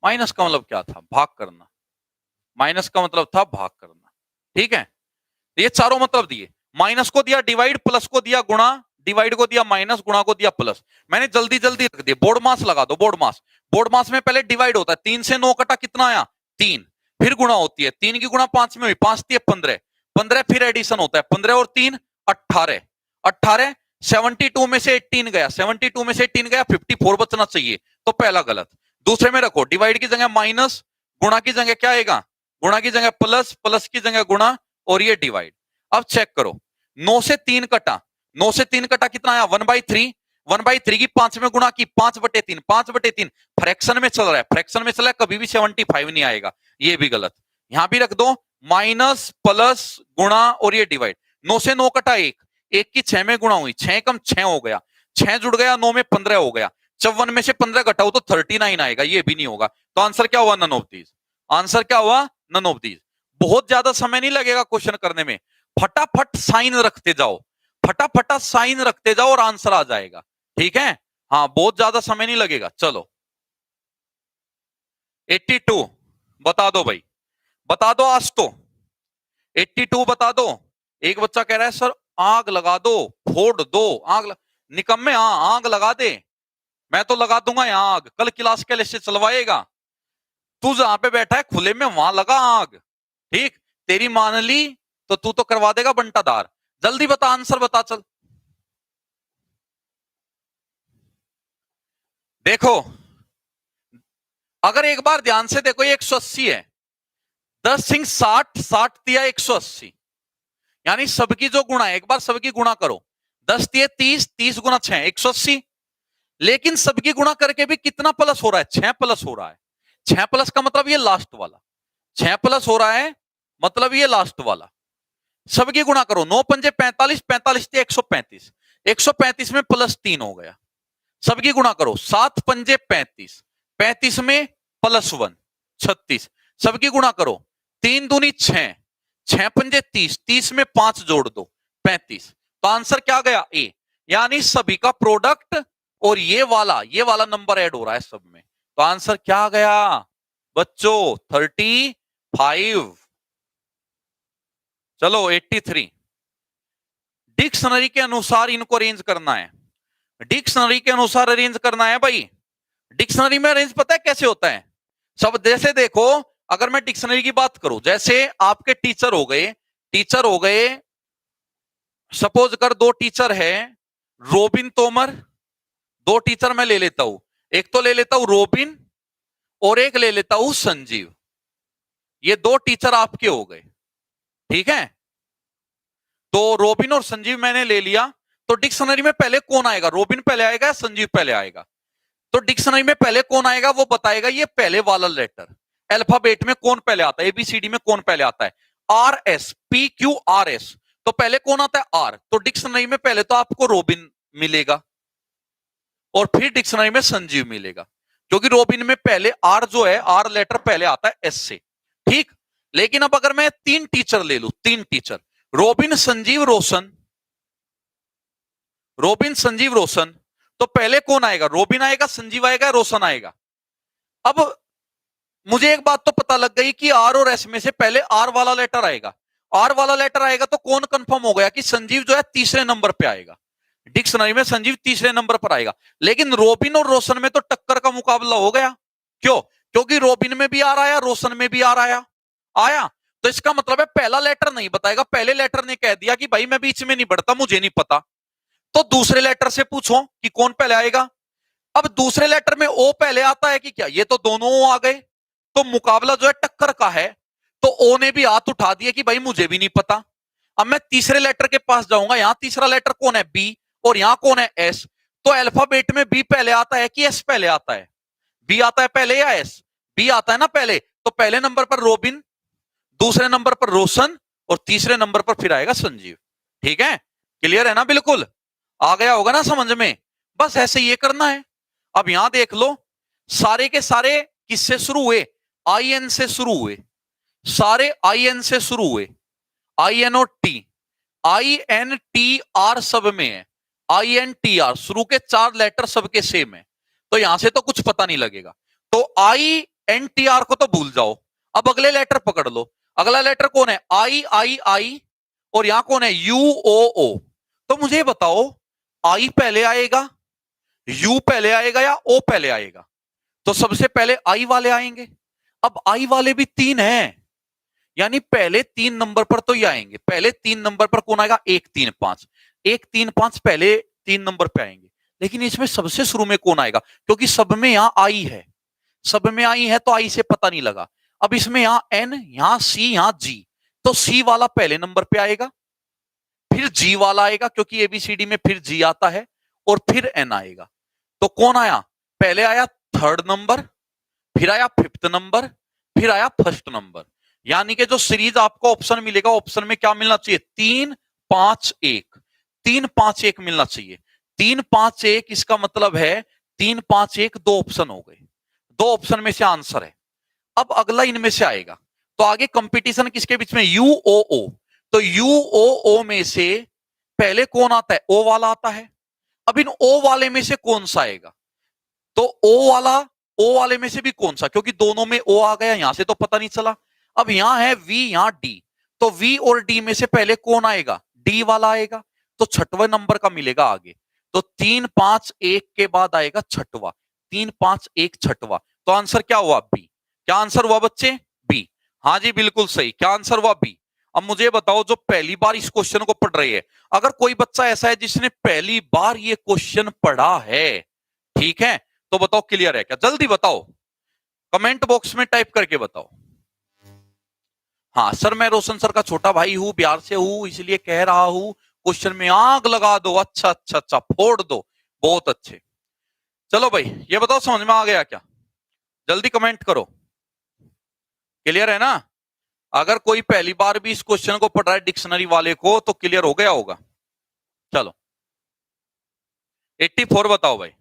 माइनस का मतलब क्या था? भाग करना। माइनस का मतलब था भाग करना। ठीक है, ये चारों मतलब दिए। माइनस को दिया डिवाइड, प्लस को दिया गुणा, डिवाइड को दिया माइनस, गुणा को दिया प्लस। मैंने जल्दी जल्दी रख दिया। बोर्ड मास लगा दो, बोर्ड मास। बोर्ड मास में पहले डिवाइड होता है, 3 से 9 कटा कितना आया? 3। फिर गुणा होती है, 3 की गुणा 5 में हुई, 5 थी 15, 15 फिर एडिशन होता है, 15 और 3 18, 18 72 में से 18 गया, 72 में से 18 गया, 54 बचना चाहिए, तो पहला गलत। दूसरे में रखो, डिवाइड की जगह माइनस, गुणा की जगह क्या आएगा? गुणा की जगह प्लस, प्लस की जगह गुणा, और ये डिवाइड। अब चेक करो, 9 से 3 कटा, 9 से 3 कटा कितना आया? 1/3। 1/3 की 5 में गुणा की, 5/3, 5/3 फ्रैक्शन में चल रहा है, फ्रैक्शन में चल रहा है, कभी भी 75 नहीं आएगा, ये भी गलत। यहां भी रख दो, माइनस प्लस गुणा और ये डिवाइड। 9 से 9 कटा 1, 1 की 6 में गुणा हुई, 6 कम 6 हो गया, 6 जुड़ गया, 9 में 15 हो गया, 54 में से 15 घटाओ तो 39 आएगा, ये भी नहीं होगा। तो आंसर क्या हुआ? None of these. आंसर क्या हुआ? None of these. बहुत ज्यादा समय नहीं लगेगा क्वेश्चन करने में, फटाफट साइन रखते जाओ, फटाफट साइन रखते जाओ और आंसर आ जाएगा। ठीक है, हाँ, बहुत ज्यादा समय नहीं लगेगा। चलो 82 बता दो भाई, बता दो आज तो। 82 बता दो। एक बच्चा कह रहा है सर आग लगा दो, फोड़ दो, निकम्मे, हाँ आग लगा दे, मैं तो लगा दूंगा यहाँ आग, कल क्लास के लिए से चलवाएगा। तू जहां पे बैठा है खुले में वहां लगा आग, ठीक? तेरी मान ली तो तू तो करवा देगा बंटादार। जल्दी बता, आंसर बता चल। देखो, अगर एक बार ध्यान से देखो, ये 180 है, 10 सिंह 60, 60 दिया 180, यानी सबकी जो गुणा है, एक बार सबकी गुणा करो, 10 दिए 30, 30 गुना 6 180। लेकिन सबकी गुणा करके भी कितना प्लस हो रहा है? 6 प्लस हो रहा है। 6 प्लस का मतलब ये लास्ट वाला, 6 प्लस हो रहा है, मतलब ये लास्ट वाला। सबकी गुणा करो, 9 पंजे 45, 45 थे 135, 135 में प्लस 3 हो गया। सबकी गुणा करो, 7 पंजे 35, 35 में प्लस 1 36। सबकी गुणा करो, 3 दूनी 6, 6 पंजे 30, 30 में 5 जोड़ दो 35। तो आंसर क्या गया? ए। यानी सभी का प्रोडक्ट और ये वाला नंबर ऐड हो रहा है सब में, तो आंसर क्या गया बच्चों? 35। चलो 83। डिक्शनरी के अनुसार इनको अरेंज करना है, डिक्शनरी के अनुसार अरेंज करना है भाई। डिक्शनरी में अरेंज पता है कैसे होता है? सब जैसे देखो, अगर मैं डिक्शनरी की बात करूं, जैसे आपके टीचर हो गए, टीचर हो गए, सपोज कर 2 टीचर है, रोबिन तोमर, 2 टीचर मैं ले लेता हूं, एक तो ले लेता हूं रोबिन और एक ले लेता हूं संजीव। ये 2 टीचर आपके हो गए, ठीक है? तो रोबिन और संजीव मैंने ले लिया, तो डिक्शनरी में पहले कौन आएगा? रोबिन पहले आएगा या संजीव पहले आएगा? तो डिक्शनरी में पहले कौन आएगा वो बताएगा ये पहले वाला लेटर। अल्फाबेट में कौन पहले आता है? एबीसीडी में कौन पहले आता है? R S, P Q R S, तो पहले कौन आता है? आर। तो डिक्शनरी में पहले तो आपको रोबिन मिलेगा और फिर डिक्शनरी में संजीव मिलेगा, क्योंकि रोबिन में पहले आर जो है, आर लेटर पहले आता है एस से, ठीक? लेकिन अब अगर मैं 3 टीचर ले लू, 3 टीचर, रोबिन संजीव रोशन, रोबिन संजीव रोशन, तो पहले कौन आएगा? रोबिन आएगा, संजीव आएगा, रोशन आएगा। अब मुझे एक बात तो पता लग गई कि आर और एस में से पहले आर वाला लेटर आएगा। आर वाला लेटर आएगा तो कौन कंफर्म हो गया कि संजीव जो है तीसरे नंबर पे आएगा, डिक्शनरी में संजीव तीसरे नंबर पर आएगा। लेकिन रोबिन और रोशन में तो टक्कर का मुकाबला हो गया। क्यों? क्योंकि रोबिन में भी आ रहा है, रोशन में भी आ रहा है, आया। तो इसका मतलब है पहला लेटर नहीं बताएगा, पहले लेटर ने कह दिया कि भाई मैं बीच में नहीं बढ़ता, मुझे नहीं पता। तो दूसरे लेटर से पूछो कि कौन पहले आएगा। अब दूसरे लेटर में ओ पहले आता है कि क्या? ये तो दोनों ओ आ गए, तो मुकाबला जो है टक्कर का है। तो ओ ने भी हाथ उठा दिया कि भाई मुझे भी नहीं पता। अब मैं तीसरे लेटर के पास जाऊंगा, यहां तीसरा लेटर कौन है? बी, और यहां कौन है? एस। तो अल्फाबेट में बी पहले आता है कि एस पहले आता है? बी आता है पहले या एस? बी आता है ना पहले। तो पहले नंबर पर रोबिन, दूसरे नंबर पर रोशन, और तीसरे नंबर पर फिर आएगा संजीव। ठीक है, क्लियर है ना? बिल्कुल आ गया होगा ना समझ में? बस ऐसे ये करना है। अब यहां देख लो, सारे के सारे किससे शुरू हुए? आई एन से शुरू हुए, सारे आई एन से शुरू हुए। आई एन और T, I N T R सब में है। आई एन टी आर शुरू के 4 लेटर सबके सेम है, तो यहां से तो कुछ पता नहीं लगेगा। तो आई एन टी आर को तो भूल जाओ। अब अगले लेटर पकड़ लो। अगला लेटर कौन है? आई आई आई, और यहां कौन है? यू ओ ओ। तो मुझे बताओ, आई पहले आएगा, यू पहले आएगा, या ओ पहले आएगा? तो सबसे पहले आई वाले आएंगे। अब आई वाले भी 3 हैं, यानी पहले 3 नंबर पर तो ये आएंगे। पहले 3 नंबर पर कौन आएगा? 1 3 5। 1 3 5 पहले 3 नंबर पे आएंगे। लेकिन इसमें सबसे शुरू में कौन आएगा? क्योंकि सब में यहां आई है, सब में आई है, तो आई से पता नहीं लगा। अब इसमें यहां एन, यहां सी, यहां जी, तो सी वाला पहले नंबर पे आएगा, फिर जी वाला आएगा, क्योंकि एबीसीडी में फिर जी आता है, और फिर एन आएगा। तो कौन आया? पहले आया 3rd नंबर, फिर आया 5th नंबर, फिर आया 1st नंबर। यानी कि जो सीरीज आपको ऑप्शन मिलेगा, ऑप्शन में क्या मिलना चाहिए? 3 5 1। 3 5 1 मिलना चाहिए। 3 5 1 इसका मतलब है 3 5 1 2 ऑप्शन हो गए, 2 ऑप्शन में से आंसर है। अब अगला इनमें से आएगा, तो आगे कंपटीशन किसके बीच में? यू ओ ओ। तो यू ओ ओ में से पहले कौन आता है? ओ वाला आता है। अब इन ओ वाले में से कौन सा आएगा? तो ओ वाले में से भी कौन सा? क्योंकि दोनों में ओ आ गया, यहां से तो पता नहीं चला। अब यहां है वी, यहां डी, तो वी और डी में से पहले कौन आएगा? डी वाला आएगा, तो छठवें नंबर का मिलेगा आगे। तो 3 5 1 के बाद आएगा छठवा। 3 5 1 छठवा, तो आंसर क्या हुआ? बी। क्या आंसर हुआ बच्चे? बी। हाँ जी बिल्कुल सही। क्या आंसर हुआ? बी। अब मुझे बताओ, जो पहली बार इस क्वेश्चन को पढ़ रही है, अगर कोई बच्चा ऐसा है जिसने पहली बार ये क्वेश्चन पढ़ा है, ठीक है, तो बताओ क्लियर है क्या? जल्दी बताओ, कमेंट बॉक्स में टाइप करके बताओ। हाँ सर, मैं रोशन सर का छोटा भाई हूं, बिहार से हूं, इसलिए कह रहा हूं क्वेश्चन में आग लगा दो। अच्छा अच्छा अच्छा, फोड़ दो। बहुत अच्छे। चलो भाई, ये बताओ समझ में आ गया क्या? जल्दी कमेंट करो। क्लियर है ना? अगर कोई पहली बार भी इस क्वेश्चन को पढ़ रहा है डिक्शनरी वाले को, तो क्लियर हो गया होगा। चलो 84 बताओ भाई।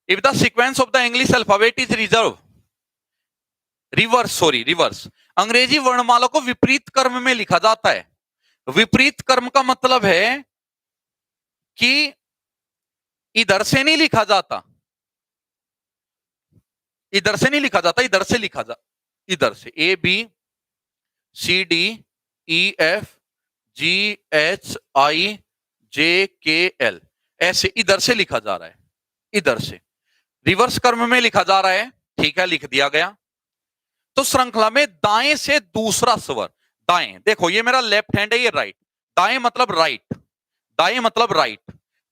If the sequence of the English alphabet is reverse, अंग्रेजी वर्णमाला को विपरीत क्रम में लिखा जाता है। विपरीत क्रम का मतलब है कि इधर से नहीं लिखा जाता, इधर से नहीं लिखा जाता, इधर से लिखा जा, इधर से A B C D E F G H I J K L, ऐसे इधर से लिखा जा रहा है, इधर से रिवर्स क्रम में लिखा जा रहा है। ठीक है, लिख दिया गया। तो श्रृंखला में दाएं से दूसरा स्वर, दाएं देखो, ये मेरा लेफ्ट हैंड है, ये राइट। दाएं मतलब राइट, दाएं मतलब राइट,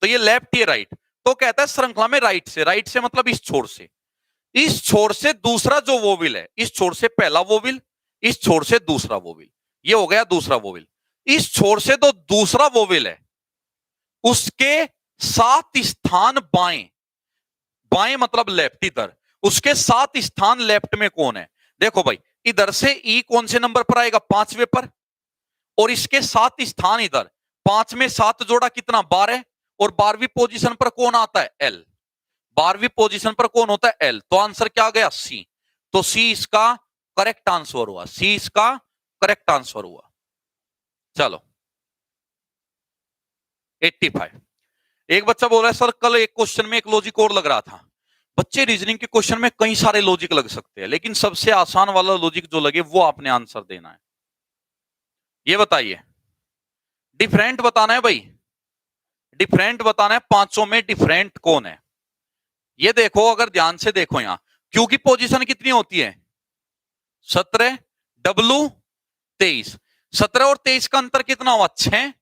तो ये लेफ्ट, ये राइट। तो कहता है श्रृंखला में राइट से मतलब इस छोर से, इस छोर से दूसरा जो वोविल है, इस छोर से पहला वोविल, इस छोर से दूसरा वोविल, ये हो गया दूसरा वोविल। इस छोर से तो दूसरा वोविल है, उसके 7 स्थान बाएं, बाएं मतलब लेफ्ट, इधर उसके 7 स्थान लेफ्ट में कौन है? देखो भाई, इधर से ई कौन से नंबर पर आएगा? 5वें पर, और इसके 7 स्थान इधर, 5 में 7 जोड़ा कितना? 12, और 12वीं पोजीशन पर कौन आता है? एल। 12वीं पोजीशन पर कौन होता है? एल। तो आंसर क्या आ गया? सी। तो सी इसका करेक्ट आंसर हुआ, सी इसका करेक्ट आंसर हुआ। चलो 85। एक बच्चा बोल रहा है सर, कल एक क्वेश्चन में एक लॉजिक और लग रहा था। बच्चे, रीजनिंग के क्वेश्चन में कई सारे लॉजिक लग सकते हैं, लेकिन सबसे आसान वाला लॉजिक जो लगे वो आपने आंसर देना है। ये बताइए, डिफरेंट बताना है भाई, डिफरेंट बताना है। पांचों में डिफरेंट कौन है? ये देखो, अगर ध्यान से देखो, यहां क्यू की पोजीशन कितनी होती है? 17, डब्लू 23। 17 और 23 का अंतर कितना हुआ? 6,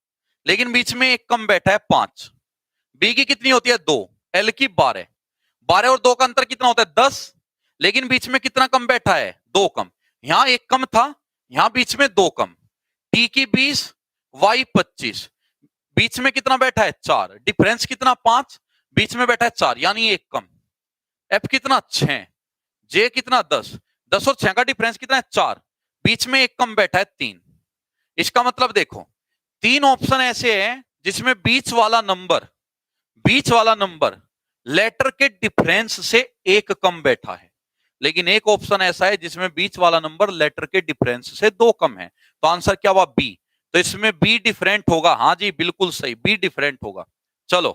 लेकिन बीच में एक कम बैठा है 5। बी की कितनी होती है? 2, एल की 12, 12 और 2 का अंतर कितना होता है 10, लेकिन बीच में कितना कम बैठा है 2 कम, यहां 1 कम था, यहां बीच में 2 कम, टी की 20, वाई 25, बीच में कितना बैठा है 4, डिफरेंस कितना 5, बीच में बैठा है 4 यानी 1 कम, एफ कितना 6, जे कितना 10, 10 और 6 का डिफरेंस कितना है 4, बीच में 1 कम बैठा है 3। इसका मतलब देखो 3 ऑप्शन ऐसे हैं जिसमें बीच वाला नंबर लेटर के डिफरेंस से 1 कम बैठा है, लेकिन एक ऑप्शन ऐसा है जिसमें बीच वाला नंबर लेटर के डिफरेंस से 2 कम है। तो आंसर क्या हुआ बी। तो इसमें बी डिफरेंट होगा। हाँ जी बिल्कुल सही, बी डिफरेंट होगा। चलो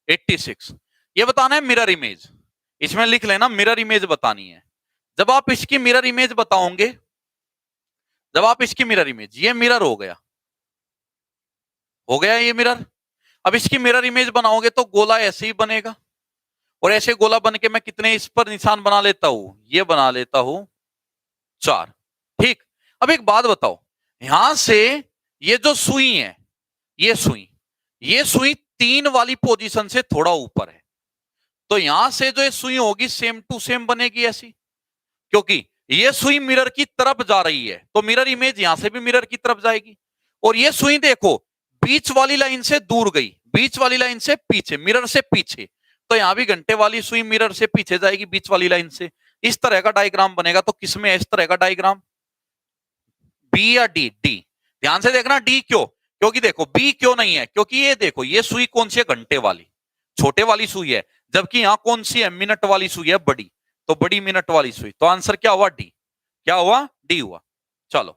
86, ये बताना है मिरर इमेज, इसमें लिख लेना मिरर इमेज बतानी है। जब आप इसकी मिरर इमेज बताओगे, जब आप इसकी मिरर इमेज, ये मिरर हो गया ये मिरर। अब इसकी मिरर इमेज बनाओगे तो गोला ऐसे ही बनेगा, और ऐसे गोला बन के मैं कितने इस पर निशान बना लेता हूं, ये बना लेता हूं 4। ठीक, अब एक बात बताओ, यहां से ये जो सुई है, ये सुई 3 वाली पोजीशन से थोड़ा ऊपर है, तो यहां से जो ये सुई होगी सेम टू सेम बनेगी ऐसी, क्योंकि ये सुई मिरर की तरफ जा रही है, तो मिरर इमेज यहां से भी मिरर की तरफ जाएगी। और ये सुई देखो बीच वाली लाइन से दूर गई, बीच वाली लाइन से पीछे, मिरर से पीछे, तो यहां भी घंटे वाली सुई मिरर से पीछे जाएगी बीच वाली लाइन से। इस तरह का डायग्राम बनेगा। तो किसमें है इस तरह का डायग्राम, बी या डी? डी। ध्यान से देखना डी क्यों, क्योंकि देखो बी क्यों नहीं है, क्योंकि ये देखो ये सुई कौन सी है, घंटे वाली, छोटे वाली सुई है, जबकि यहां कौन सी है, मिनट वाली सुई है, बड़ी, तो बड़ी मिनट वाली सुई। तो आंसर क्या हुआ डी, क्या हुआ डी हुआ। चलो,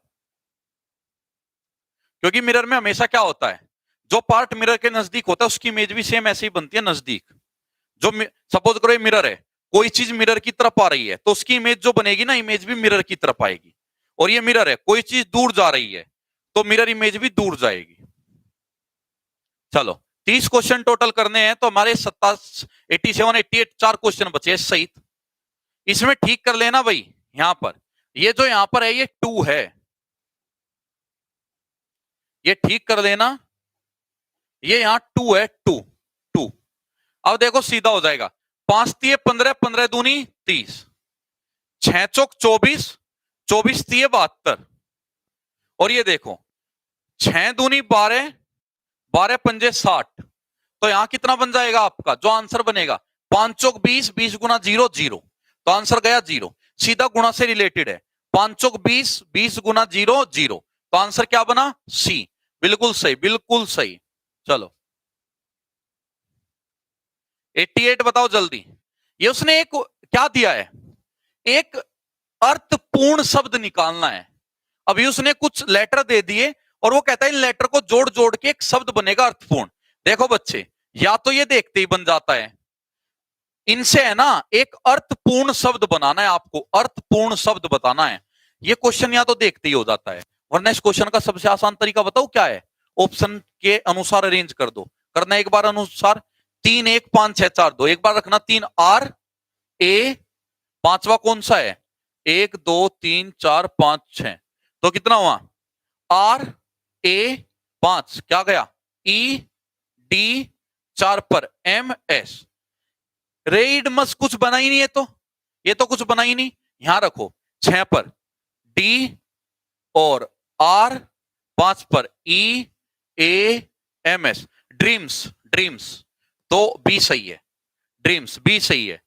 क्योंकि मिरर में हमेशा क्या होता है, जो पार्ट मिरर के नजदीक होता है उसकी इमेज भी सेम ऐसे ही बनती है नजदीक। जो सपोज करो ये मिरर है, कोई चीज मिरर की तरफ आ रही है तो उसकी इमेज जो बनेगी ना, इमेज भी मिरर की तरफ आएगी। और ये मिरर है, कोई चीज दूर जा रही है तो मिरर इमेज भी दूर जाएगी। चलो 30 क्वेश्चन टोटल करने हैं, तो हमारे 87, 88 4 क्वेश्चन बचे सहित। इसमें ठीक कर लेना भाई, यहां पर ये जो यहां पर है ये 2 है, ये ठीक कर लेना, ये यहां 2 है, 2 2। अब देखो सीधा हो जाएगा, 5 तिये 15, 15 दूनी 30, 6 चौक 24, 24 तिये 72, और ये देखो 6 दूनी 12, 12 पंजे 60। तो यहां कितना बन जाएगा आपका जो आंसर बनेगा, 5 चौक 20, 20 गुना 0 0, तो आंसर गया 0। सीधा गुणा से रिलेटेड है, 5 चौक 20, 20 गुना 0 0, तो आंसर क्या बना सी। बिल्कुल सही, बिल्कुल सही। चलो 88 बताओ जल्दी। ये उसने एक क्या दिया है, एक अर्थपूर्ण शब्द निकालना है। अभी उसने कुछ लेटर दे दिए और वो कहता है इन लेटर को जोड़ जोड़ के एक शब्द बनेगा अर्थपूर्ण। देखो बच्चे, या तो ये देखते ही बन जाता है, इनसे है ना एक अर्थपूर्ण शब्द बनाना है, आपको अर्थपूर्ण शब्द बताना है। ये क्वेश्चन या तो देखते ही हो जाता है, वरना इस क्वेश्चन का सबसे आसान तरीका बताओ क्या है, ऑप्शन के अनुसार अरेंज कर दो। करना एक बार अनुसार, 3 1 5 6 4 2, एक बार रखना 3 आर ए, पांचवा कौन सा है 1 2 3 4 5 6, तो कितना हुआ आर ए 5, क्या गया ई डी 4 पर एम एस। रेड मस कुछ बना ही नहीं है, तो ये तो कुछ बना ही नहीं। यहां रखो 6 पर डी और आर, 5 पर E A M S, dreams, dreams, तो बी सही है, ड्रीम्स बी सही है,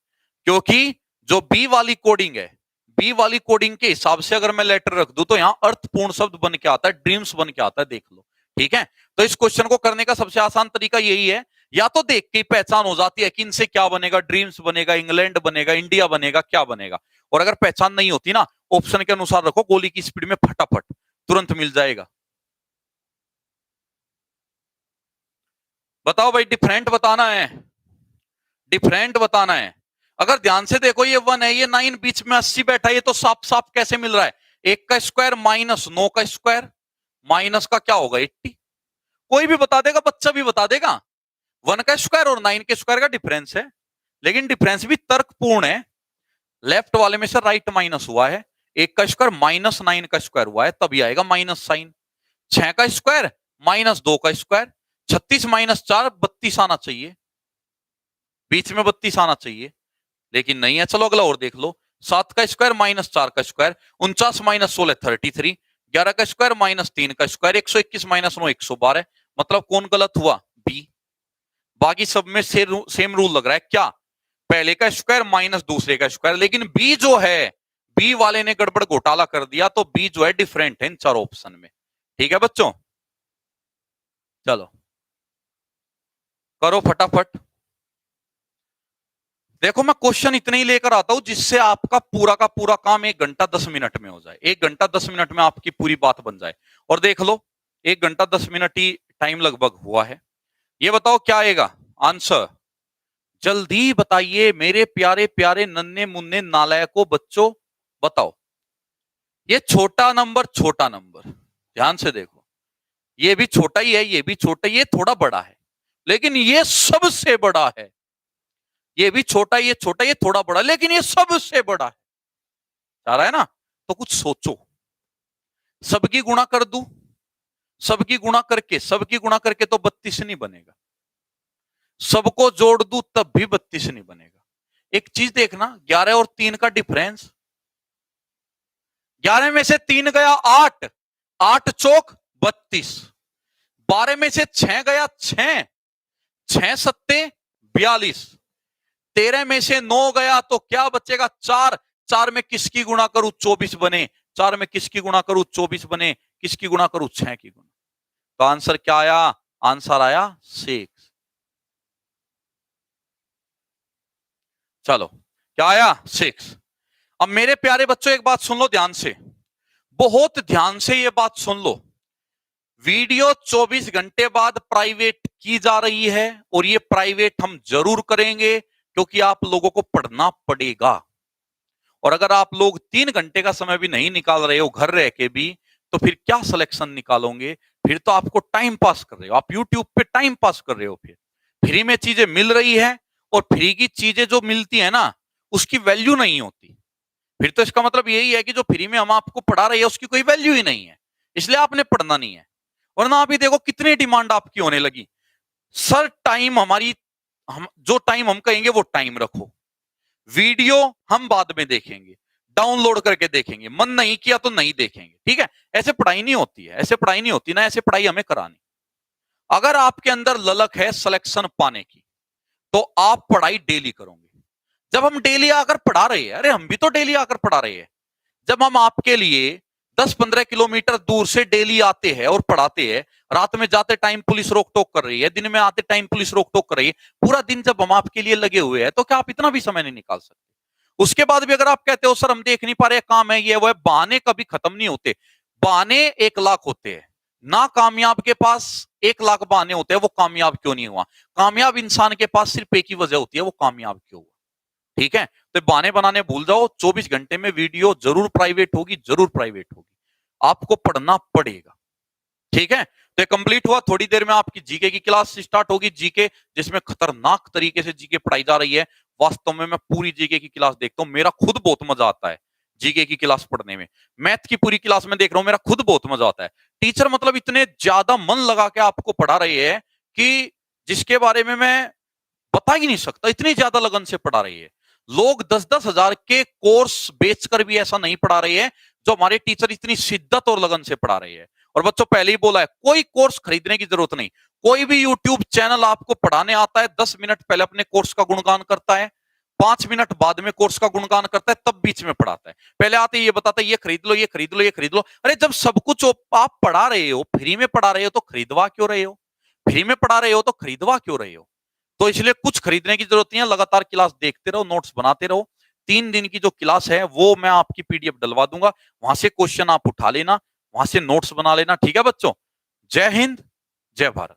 क्योंकि जो बी वाली कोडिंग है, बी वाली कोडिंग के हिसाब से अगर मैं लेटर रख दूं तो यहां अर्थपूर्ण शब्द बन के आता है, ड्रीम्स बन के आता है, देख लो। ठीक है, तो इस क्वेश्चन को करने का सबसे आसान तरीका यही है, या तो देख के पहचान हो जाती है कि इनसे क्या बनेगा, ड्रीम्स बनेगा, इंग्लैंड बनेगा, इंडिया बनेगा, क्या बनेगा। और अगर पहचान नहीं होती ना, ऑप्शन के अनुसार रखो, गोली की स्पीड में फटाफट तुरंत मिल जाएगा। बताओ भाई, डिफरेंट बताना है, डिफरेंट बताना है। अगर ध्यान से देखो ये 1 है, ये 9 बीच में 80 बैठा है, ये तो साफ साफ कैसे मिल रहा है, 1 का स्क्वायर माइनस 9 का स्क्वायर, माइनस का क्या होगा 80। कोई भी बता देगा, बच्चा भी बता देगा, 1 का स्क्वायर और 9 के स्क्वायर का डिफरेंस है, लेकिन डिफरेंस भी तर्कपूर्ण है। लेफ्ट वाले में से राइट माइनस हुआ है, 1 का स्क्वायर माइनस 9 का स्क्वायर हुआ है, तभी आएगा माइनस साइन। 6 का स्क्वायर माइनस 2 का स्क्वायर, 36 माइनस 4 32 आना चाहिए। बीच में 32 आना चाहिए, लेकिन नहीं है। चलो अगला और देख लो। 7 का स्क्वायर माइनस 4 का स्क्वायर, 49 माइनस 16 33, 11 का स्क्वायर माइनस 3 का स्क्वायर, 121 माइनस 9 112। मतलब कौन गलत हुआ? बी। बाकी सब में सेम रूल लग रहा है क्या? पहले का स्क्वायर माइनस दूसरे का स्क्वायर, लेकिन बी जो है, बी वाले ने गड़बड़ घोटाला कर दिया, तो बी जो है डिफरेंट है इन चार ऑप्शन में। ठीक है बच्चों, चलो करो फटाफट। देखो मैं क्वेश्चन इतने ही लेकर आता हूं जिससे आपका पूरा का पूरा काम 1 घंटा 10 मिनट में हो जाए, 1 घंटा 10 मिनट में आपकी पूरी बात बन जाए। और देख लो 1 घंटा 10 मिनट ही टाइम लगभग हुआ है। ये बताओ क्या आएगा आंसर? जल्दी बताइए मेरे प्यारे प्यारे नन्हे मुन्ने नालायकों बच्चों, बताओ। ये छोटा नंबर ध्यान से देखो, ये भी छोटा ही है, ये भी छोटा, ये थोड़ा बड़ा है, लेकिन ये सबसे बड़ा है। ये भी छोटा, ये छोटा, ये थोड़ा बड़ा, लेकिन ये सबसे बड़ा है। चाह रहा है ना? तो कुछ सोचो। सबकी गुणा कर दूं, सबकी गुणा करके तो 32 नहीं बनेगा। सबको जोड़ दूं तब भी 32 नहीं बनेगा। एक चीज देखना, 11 और 3 का डिफरेंस, 11 में से 3 गया 8, 8 चौक 32, 12 में से 6 गया 6, 6 सत्ते 42, 13 में से 9 गया तो क्या बचेगा? 4, 4 में किसकी गुणा करूं? 24 बने। 4 में किसकी गुणा करूं? 24 बने। किसकी गुणा करूं? 6 की गुणा। तो आंसर क्या आया? आंसर आया 6। चलो क्या आया? 6। अब मेरे प्यारे बच्चों एक बात सुन लो ध्यान से, बहुत ध्यान से ये बात सुन लो। वीडियो 24 घंटे बाद प्राइवेट की जा रही है, और ये प्राइवेट हम जरूर करेंगे क्योंकि आप लोगों को पढ़ना पड़ेगा। और अगर आप लोग 3 घंटे का समय भी नहीं निकाल रहे हो घर रह के भी, तो फिर क्या सिलेक्शन निकालोगे? फिर तो आपको टाइम पास कर रहे हो, आप यूट्यूब पे टाइम पास कर रहे हो। फिर फ्री में चीजें मिल रही है, और फ्री की चीजें जो मिलती है ना, उसकी वैल्यू नहीं होती। फिर तो इसका मतलब यही है कि जो फ्री में हम आपको पढ़ा रहे हैं उसकी कोई वैल्यू ही नहीं है, इसलिए आपने पढ़ना नहीं है। वरना अभी देखो कितनी डिमांड आपकी होने लगी, सर टाइम हमारी, हम जो टाइम हम कहेंगे वो टाइम रखो, वीडियो हम बाद में देखेंगे, डाउनलोड करके देखेंगे, मन नहीं किया तो नहीं देखेंगे। ठीक है, ऐसे पढ़ाई नहीं होती है, ऐसे पढ़ाई नहीं होती ना, ऐसे पढ़ाई हमें करानी। अगर आपके अंदर ललक है सिलेक्शन पाने की, तो आप पढ़ाई डेली करोगे। जब हम डेली आकर पढ़ा रहे हैं, अरे हम भी तो डेली आकर पढ़ा रहे हैं, जब हम आपके लिए 10-15 किलोमीटर दूर से डेली आते हैं और पढ़ाते हैं, रात में जाते टाइम पुलिस रोक टोक कर रही है, दिन में आते टाइम पुलिस रोक टोक कर रही है, पूरा दिन जब हम आपके लिए लगे हुए हैं, तो क्या आप इतना भी समय नहीं निकाल सकते? उसके बाद भी अगर आप कहते हो सर हम देख नहीं पा रहे, काम है ये वो है, बहाने कभी खत्म नहीं होते। बहाने 1 लाख होते हैं ना, कामयाब के पास 1 लाख बहाने होते हैं, वो कामयाब क्यों नहीं हुआ। कामयाब इंसान के पास सिर्फ एक ही वजह होती है, वो कामयाब क्यों हुआ। ठीक है, तो बहाने बनाने भूल जाओ। 24 घंटे में वीडियो जरूर प्राइवेट होगी, जरूर प्राइवेट होगी, आपको पढ़ना पड़ेगा। ठीक है, तो ये कंप्लीट हुआ। थोड़ी देर में आपकी जीके की क्लास स्टार्ट होगी, जीके जिसमें खतरनाक तरीके से जीके पढ़ाई जा रही है। वास्तव में मैं पूरी जीके की क्लास देखता हूं, मेरा खुद बहुत मजा आता है जीके की क्लास पढ़ने में। मैथ की पूरी क्लास में देख रहा हूं, मेरा खुद बहुत मजा आता है। टीचर मतलब इतने ज्यादा मन लगा के आपको पढ़ा रही है कि जिसके बारे में मैं बता ही नहीं सकता, इतनी ज्यादा लगन से पढ़ा रही है। लोग 10-10 हजार के कोर्स बेचकर भी ऐसा नहीं पढ़ा रहे हैं जो हमारे टीचर इतनी शिद्दत और लगन से पढ़ा रहे हैं। और बच्चों पहले ही बोला है, कोई कोर्स खरीदने की जरूरत नहीं। कोई भी यूट्यूब चैनल आपको पढ़ाने आता है, 10 मिनट पहले अपने कोर्स का गुणगान करता है, 5 मिनट बाद में कोर्स का गुणगान करता है, तब बीच में पढ़ाता है। पहले आते ये बताता है ये खरीद लो, ये खरीद लो, ये खरीद लो। अरे जब सब कुछ आप पढ़ा रहे हो, फ्री में पढ़ा रहे हो, तो खरीदवा क्यों रहे हो? फ्री में पढ़ा रहे हो तो खरीदवा क्यों रहे हो? तो इसलिए कुछ खरीदने की जरूरत नहीं है, लगातार क्लास देखते रहो, नोट्स बनाते रहो। 3 दिन की जो क्लास है वो मैं आपकी पीडीएफ डलवा दूंगा, वहां से क्वेश्चन आप उठा लेना, वहां से नोट्स बना लेना। ठीक है बच्चों, जय हिंद, जय भारत।